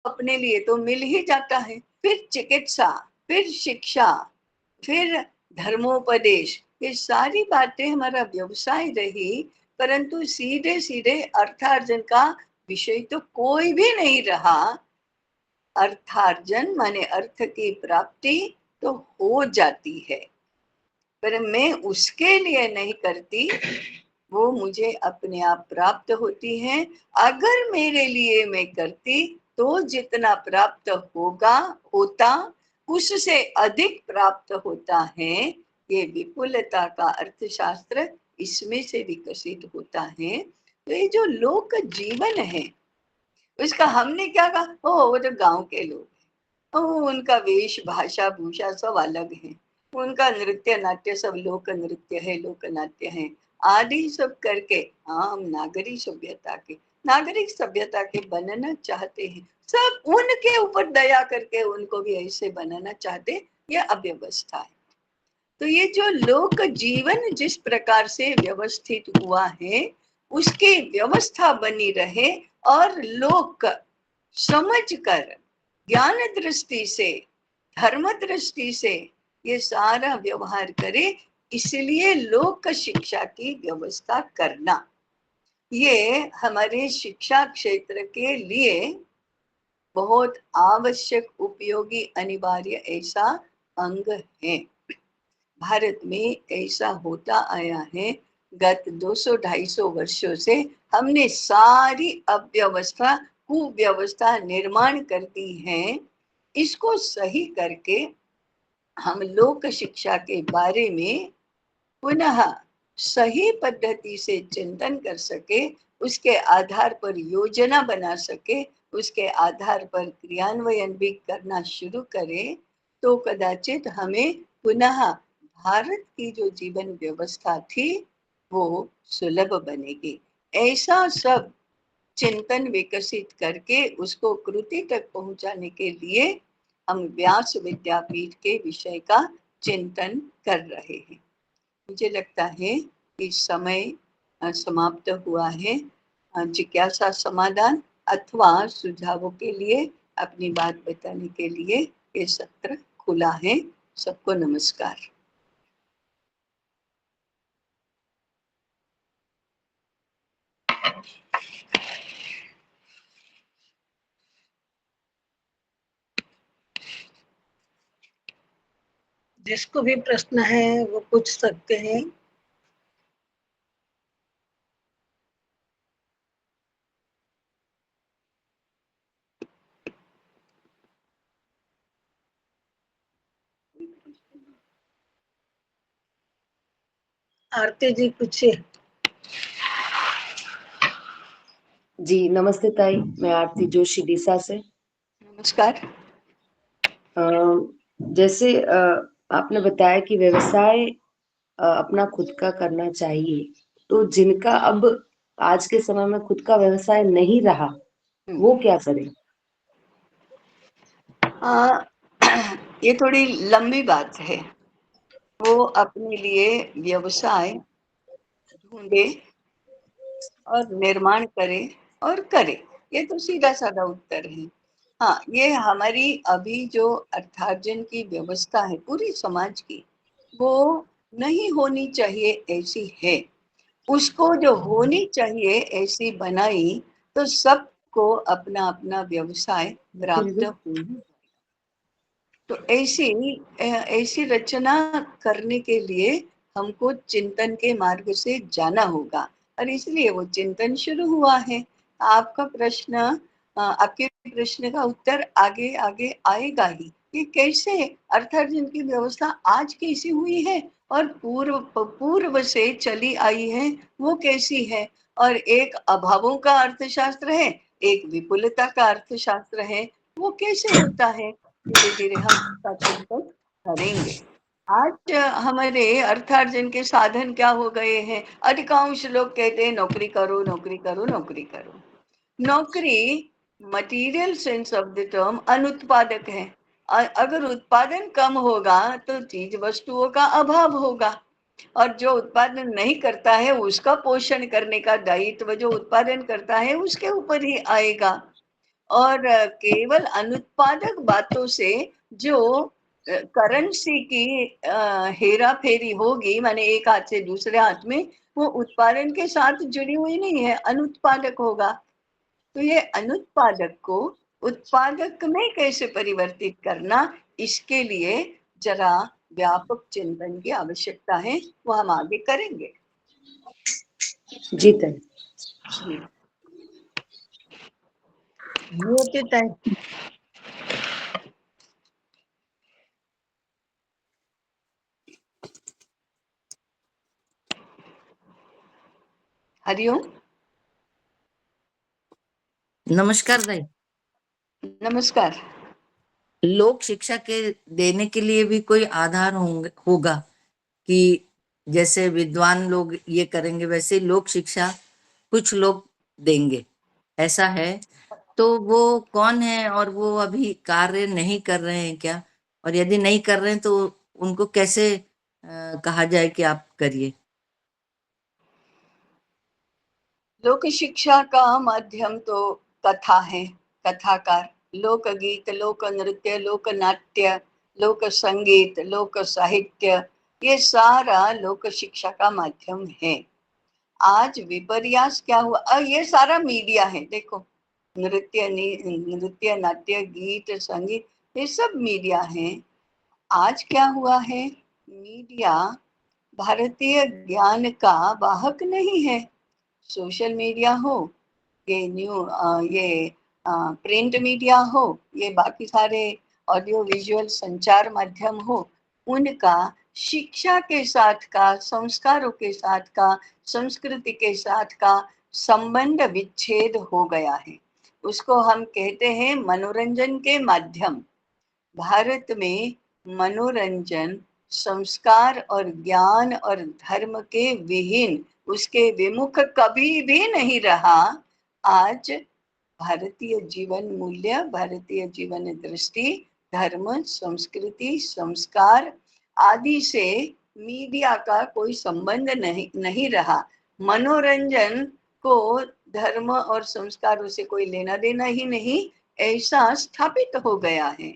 अपने लिए तो मिल ही जाता है। फिर चिकित्सा, फिर शिक्षा, फिर धर्मोपदेश, ये सारी बातें हमारा व्यवसाय रही। परंतु सीधे सीधे अर्थार्जन का विषय तो कोई भी नहीं रहा। अर्थार्जन माने अर्थ की प्राप्ति तो हो जाती है, पर मैं उसके लिए नहीं करती, वो मुझे अपने आप प्राप्त होती है। अगर मेरे लिए मैं करती, तो जितना प्राप्त होता, उससे अधिक प्राप्त होता है। ये विपुलता का अर्थशास्त्र इसमें से विकसित होता है। तो ये जो लोक जीवन है, उसका हमने क्या कहा? वो तो गांव के लोग, उनका वेश भाषा भूषा सब अलग है, उनका नृत्य नाट्य सब लोक नृत्य है, लोक नाट्य है आदि सब करके। हाँ, हम नागरिक सभ्यता के बनना चाहते हैं, सब उनके ऊपर दया करके उनको भी ऐसे बनाना चाहते। ये अव्यवस्था है। तो ये जो लोक जीवन जिस प्रकार से व्यवस्थित हुआ है, उसकी व्यवस्था बनी रहे, और लोक समझ कर, ज्ञान दृष्टि से, धर्म दृष्टि से ये सारा व्यवहार करे, इसलिए लोक शिक्षा की व्यवस्था करना, ये हमारे शिक्षा क्षेत्र के लिए बहुत आवश्यक, उपयोगी, अनिवार्य ऐसा अंग है। भारत में ऐसा होता आया है। गत 200-250 वर्षों से हमने सारी अव्यवस्था, कुव्यवस्था निर्माण कर दी है। इसको सही करके हम लोक शिक्षा के बारे में पुनः सही पद्धति से चिंतन कर सके, उसके आधार पर योजना बना सके, उसके आधार पर क्रियान्वयन भी करना शुरू करें, तो कदाचित हमें पुनः भारत की जो जीवन व्यवस्था थी वो सुलभ बनेगी। ऐसा सब चिंतन विकसित करके उसको कृति तक पहुंचाने के लिए हम व्यास विद्यापीठ के विषय का चिंतन कर रहे हैं। मुझे लगता है कि समय समाप्त हुआ है। जिज्ञासा समाधान अथवा सुझावों के लिए, अपनी बात बताने के लिए ये सत्र खुला है। सबको नमस्कार। जिसको भी प्रश्न है वो पूछ सकते हैं। आरती जी पूछिए। जी नमस्ते ताई, मैं आरती जोशी डीसा से। नमस्कार। जैसे आपने बताया कि व्यवसाय अपना खुद का करना चाहिए, तो जिनका अब आज के समय में खुद का व्यवसाय नहीं रहा वो क्या करें? ये थोड़ी लंबी बात है। वो अपने लिए व्यवसाय ढूंढे और निर्माण करे और करे। ये तो सीधा साधा उत्तर है। हाँ, ये हमारी अभी जो अर्थार्जन की व्यवस्था है पूरी समाज की, वो नहीं होनी चाहिए ऐसी है। उसको जो होनी चाहिए ऐसी बनाई तो सबको अपना अपना व्यवसाय प्राप्त हो। तो ऐसी रचना करने के लिए हमको चिंतन के मार्ग से जाना होगा, और इसलिए वो चिंतन शुरू हुआ है। आपका प्रश्न, आपके प्रश्न का उत्तर आगे आगे आएगा ही। कि कैसे अर्थार्जन की व्यवस्था आज कैसी हुई है और पूर्व पूर्व से चली आई है वो कैसी है, और एक अभावों का अर्थशास्त्र है, एक विपुलता का अर्थशास्त्र है, वो कैसे होता है। धीरे धीरे हम इसका चिंतन करेंगे। आज हमारे अर्थार्जन के साधन क्या हो गए हैं। अधिकांश लोग कहते हैं नौकरी करो नौकरी करो नौकरी करो। नौकरी material sense of the term अनुत्पादक है। अगर उत्पादन कम होगा तो चीज वस्तुओं का अभाव होगा, और जो उत्पादन नहीं करता है उसका पोषण करने का दायित्व जो उत्पादन करता है उसके ऊपर ही आएगा। और केवल अनुत्पादक बातों से जो करेंसी की हेरा फेरी होगी, माने एक हाथ से दूसरे हाथ में, वो उत्पादन के साथ जुड़ी हुई नहीं है, अनुत्पादक होगा। तो ये अनुत्पादक को उत्पादक में कैसे परिवर्तित करना, इसके लिए जरा व्यापक चिंतन की आवश्यकता है। वो हम आगे करेंगे। जी तय। हरिओम। नमस्कार दाई। नमस्कार। लोक शिक्षा के देने के लिए भी कोई आधार होगा कि जैसे विद्वान लोग ये करेंगे वैसे लोक शिक्षा कुछ लोग देंगे, ऐसा है? तो वो कौन है और वो अभी कार्य नहीं कर रहे हैं क्या? और यदि नहीं कर रहे हैं तो उनको कैसे कहा जाए कि आप करिए? लोक शिक्षा का माध्यम तो कथा है, कथाकार, लोकगीत, लोक नृत्य, लोक नाट्य, लोक संगीत, लोक साहित्य, ये सारा लोक शिक्षा का माध्यम है। आज विपर्यास क्या हुआ, ये सारा मीडिया है। देखो, नृत्य नाट्य गीत संगीत, ये सब मीडिया है। आज क्या हुआ है, मीडिया भारतीय ज्ञान का वाहक नहीं है। सोशल मीडिया हो, ये प्रिंट मीडिया हो, ये बाकी सारे ऑडियो विजुअल संचार माध्यम हो, उनका शिक्षा के साथ का, संस्कारों के साथ का, संस्कृति के साथ का संबंध विच्छेद हो गया है। उसको हम कहते हैं मनोरंजन के माध्यम। भारत में मनोरंजन संस्कार और ज्ञान और धर्म के विहीन उसके विमुख कभी भी नहीं रहा, आज भारतीय जीवन मूल्य, भारतीय जीवन दृष्टि, धर्म, संस्कृति, संस्कार आदि से मीडिया का कोई संबंध नहीं रहा। मनोरंजन को धर्म और संस्कारों से कोई लेना देना ही नहीं, ऐसा स्थापित हो गया है।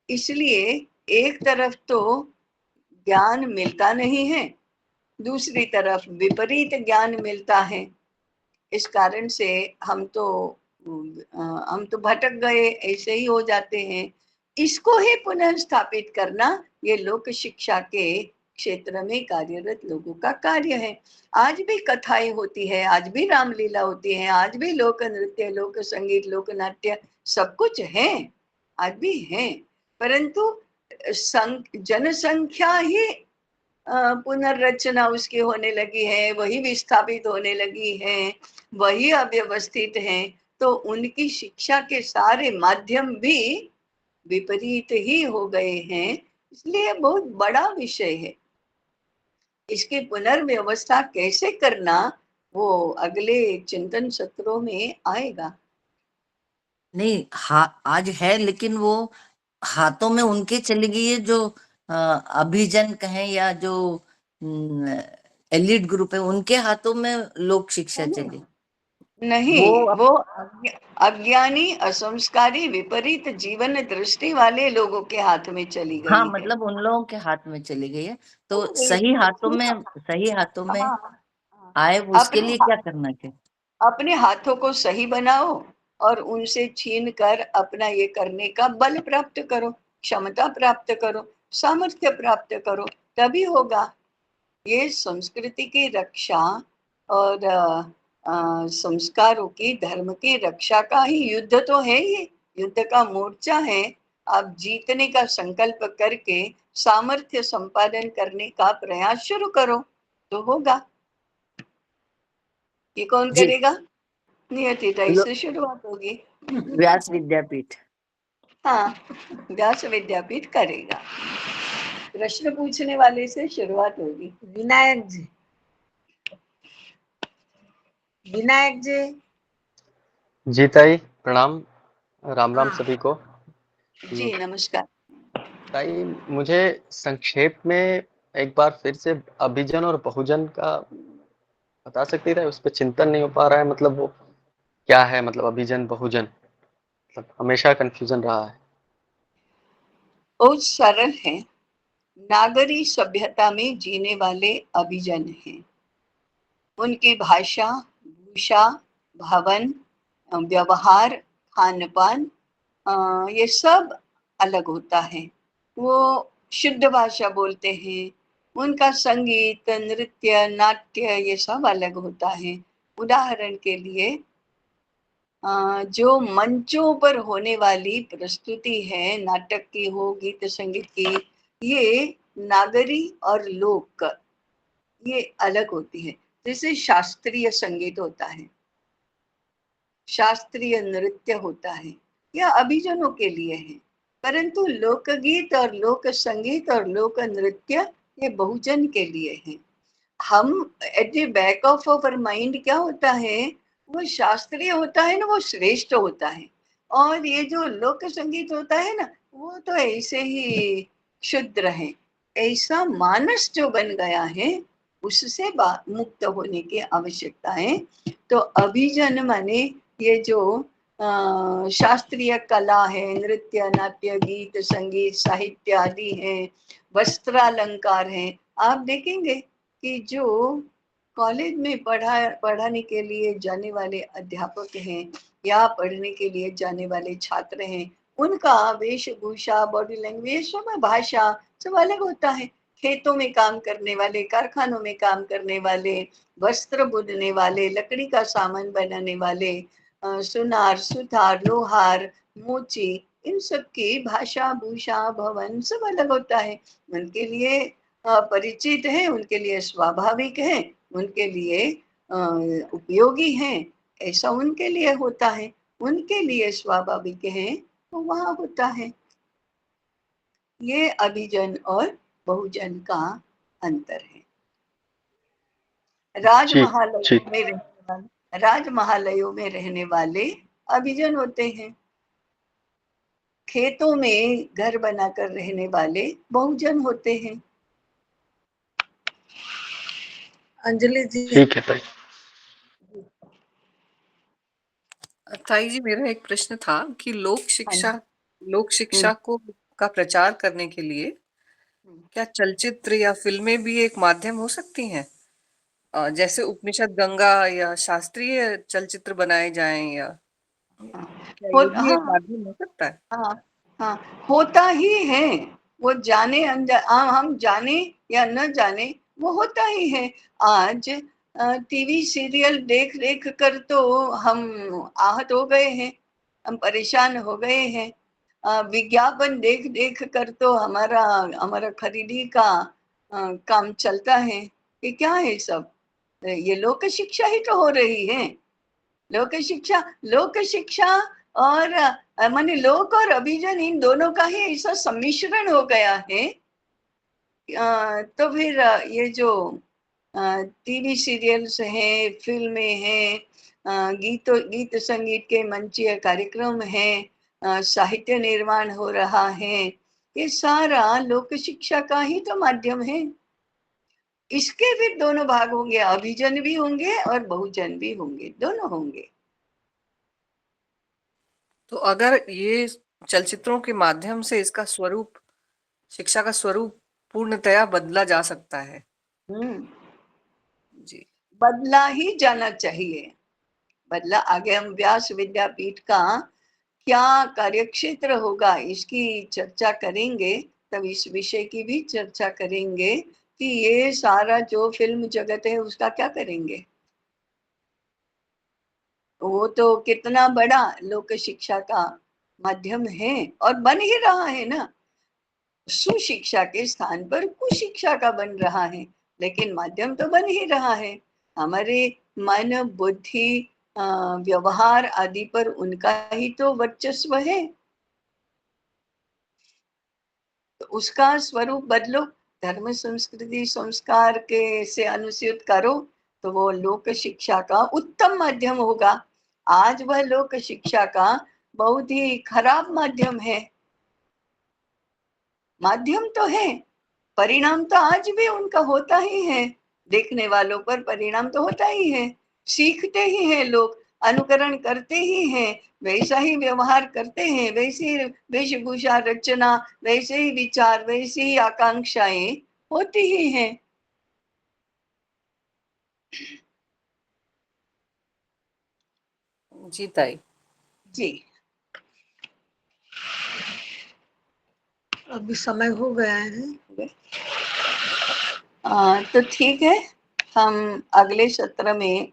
इसलिए एक तरफ तो ज्ञान मिलता नहीं है, दूसरी तरफ विपरीत ज्ञान मिलता है। इस कारण से हम तो भटक गए, ऐसे ही हो जाते हैं। इसको ही पुनः स्थापित करना ये लोक शिक्षा के क्षेत्र में कार्यरत लोगों का कार्य है। आज भी कथाएं होती है, आज भी रामलीला होती है, आज भी लोक नृत्य, लोक संगीत, लोक नाट्य सब कुछ है, आज भी है। परंतु जनसंख्या ही पुनर्रचना उसकी होने लगी है, वही विस्थापित होने लगी है, वही अव्यवस्थित है, तो उनकी शिक्षा के सारे माध्यम भी विपरीत ही हो गए हैं। इसलिए बहुत बड़ा विषय है। इसकी पुनर्व्यवस्था कैसे करना वो अगले चिंतन सत्रों में आएगा। नहीं, आज है, लेकिन वो हाथों में उनके चली गई है जो अभिजन कहें या जो एलिट ग्रुप है, उनके हाथों में लोक शिक्षा चली। नहीं, वो वो अज्ञानी, असंस्कारी, विपरीत जीवन दृष्टि वाले लोगों के हाथ में चली हाँ, गई है। मतलब उन लोगों के हाथ में चली गई है। तो सही सही हाथों में हाँ, आए, उसके अपने लिए क्या करना चाहिए? अपने हाथों को सही बनाओ और उनसे छीन कर अपना ये करने का बल प्राप्त करो, क्षमता प्राप्त करो, सामर्थ्य प्राप्त करो, तभी होगा। ये संस्कृति की रक्षा और संस्कारों की, धर्म की रक्षा का ही युद्ध तो है, ये युद्ध का मोर्चा है। आप जीतने का संकल्प करके सामर्थ्य संपादन करने का प्रयास शुरू करो तो होगा। ये कौन जी, करेगा? नियति लो- से शुरुआत होगी। व्यास विद्यापीठ। हाँ, व्यास विद्यापीठ करेगा। प्रश्न पूछने वाले से शुरुआत होगी। विनायक जी, विनायक जी। जी ताई, प्रणाम। राम राम हाँ, सभी को। जी नमस्कार। ताई, मुझे संक्षेप में एक बार फिर से अभिजन और बहुजन का बता सकती है? उस पर चिंतन नहीं हो पा रहा है, मतलब वो क्या है, मतलब अभिजन बहुजन, मतलब हमेशा कंफ्यूजन रहा है। बहुत सरल है। नागरी सभ्यता में जीने वाले अभिजन हैं। उनकी भाषा, भूषा, भवन, व्यवहार, खान पान, ये सब अलग होता है। वो शुद्ध भाषा बोलते हैं। उनका संगीत, नृत्य, नाट्य ये सब अलग होता है। उदाहरण के लिए जो मंचों पर होने वाली प्रस्तुति है, नाटक की हो, गीत संगीत की, ये नागरी और लोक ये अलग होती है। जैसे शास्त्रीय संगीत होता है, शास्त्रीय नृत्य होता है, यह अभिजनों के लिए है। परंतु लोकगीत और लोक संगीत और लोक नृत्य ये बहुजन के लिए है। हम at the back of our mind क्या होता है, वो शास्त्रीय होता है ना, वो श्रेष्ठ होता है। और ये जो लोक संगीत होता है ना, वो तो ऐसे ही क्षुद्र है। ऐसा मानस जो बन गया है, उससे मुक्त होने की आवश्यकता है। तो अभिजन माने ये जो शास्त्रीय कला है, नृत्य, नाट्य, गीत, संगीत, साहित्य आदि है, वस्त्रालंकार है। आप देखेंगे कि जो कॉलेज में पढ़ाने के लिए जाने वाले अध्यापक हैं या पढ़ने के लिए जाने वाले छात्र हैं, उनका वेशभूषा, बॉडी लैंग्वेज, सब भाषा सब अलग होता है। खेतों में काम करने वाले, कारखानों में काम करने वाले, वस्त्र बुनने वाले, लकड़ी का सामान बनाने वाले, सुनार, सुथार, लोहार, मोची, इन सब की भाषा, भूषा, भवन सब अलग होता है। उनके लिए परिचित है, उनके लिए स्वाभाविक है, उनके लिए उपयोगी है, ऐसा उनके लिए होता है। उनके लिए स्वाभाविक है तो वहां होता है। ये अभिजन और बहुजन का अंतर है। राजमहालयों में रहने वाले, राजमहालयों में रहने वाले अभिजन होते हैं। खेतों में घर बनाकर रहने वाले बहुजन होते हैं। अंजलि जी। ठीक है ताई। ताई जी, मेरा एक प्रश्न था कि लोक शिक्षा हम्म, को का प्रचार करने के लिए क्या चलचित्र या फिल्में भी एक माध्यम हो सकती हैं? जैसे उपनिषद गंगा या शास्त्रीय चलचित्र बनाए जाएं, या क्या ये भी एक हाँ माध्यम हो सकता है? हाँ हाँ, होता ही है। वो जाने हम जाने या न जाने, वो होता ही है। आज टीवी सीरियल देख देख कर तो हम आहत हो गए हैं, हम परेशान हो गए हैं। विज्ञापन देख देख कर तो हमारा हमारा खरीदी का काम चलता है। ये क्या है सब? ये लोक शिक्षा ही तो हो रही है। लोक शिक्षा और माने लोक और अभिजन, इन दोनों का ही ऐसा सम्मिश्रण हो गया है। तो फिर ये जो टीवी सीरियल्स हैं, फिल्में हैं, गीत संगीत के मंचीय कार्यक्रम हैं, साहित्य निर्माण हो रहा है, ये सारा लोक शिक्षा का ही तो माध्यम है। इसके फिर दोनों भाग होंगे, अभिजन भी होंगे और बहुजन भी होंगे, दोनों होंगे। तो अगर ये चलचित्रों के माध्यम से इसका स्वरूप, शिक्षा का स्वरूप पूर्णतया बदला जा सकता है। हम्म, जी। बदला ही जाना चाहिए। बदला, आगे हम व्यास विद्यापीठ का क्या कार्यक्षेत्र होगा इसकी चर्चा करेंगे, तब इस विषय की भी चर्चा करेंगे कि ये सारा जो फिल्म जगत है उसका क्या करेंगे। वो तो कितना बड़ा लोक शिक्षा का माध्यम है और बन ही रहा है ना। सुशिक्षा के स्थान पर कुशिक्षा का बन रहा है, लेकिन माध्यम तो बन ही रहा है। हमारे मन, बुद्धि, व्यवहार आदि पर उनका ही तो वर्चस्व है। तो उसका स्वरूप बदलो, धर्म संस्कृति संस्कार के से अनुसूत करो, तो वो लोक शिक्षा का उत्तम माध्यम होगा। आज वह लोक शिक्षा का बहुत ही खराब माध्यम है। माध्यम तो है, परिणाम तो आज भी उनका होता ही है। देखने वालों पर परिणाम तो होता ही है। सीखते ही हैं लोग, अनुकरण करते ही हैं, वैसा ही व्यवहार करते हैं, वैसी वेशभूषा रचना, वैसे ही विचार, वैसी ही आकांक्षाएं होती ही हैं। जी ताई। जी, अभी समय हो गया है। तो ठीक है, हम अगले सत्र में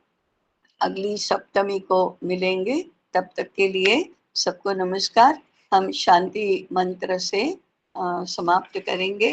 अगली सप्तमी को मिलेंगे। तब तक के लिए सबको नमस्कार। हम शांति मंत्र से समाप्त करेंगे।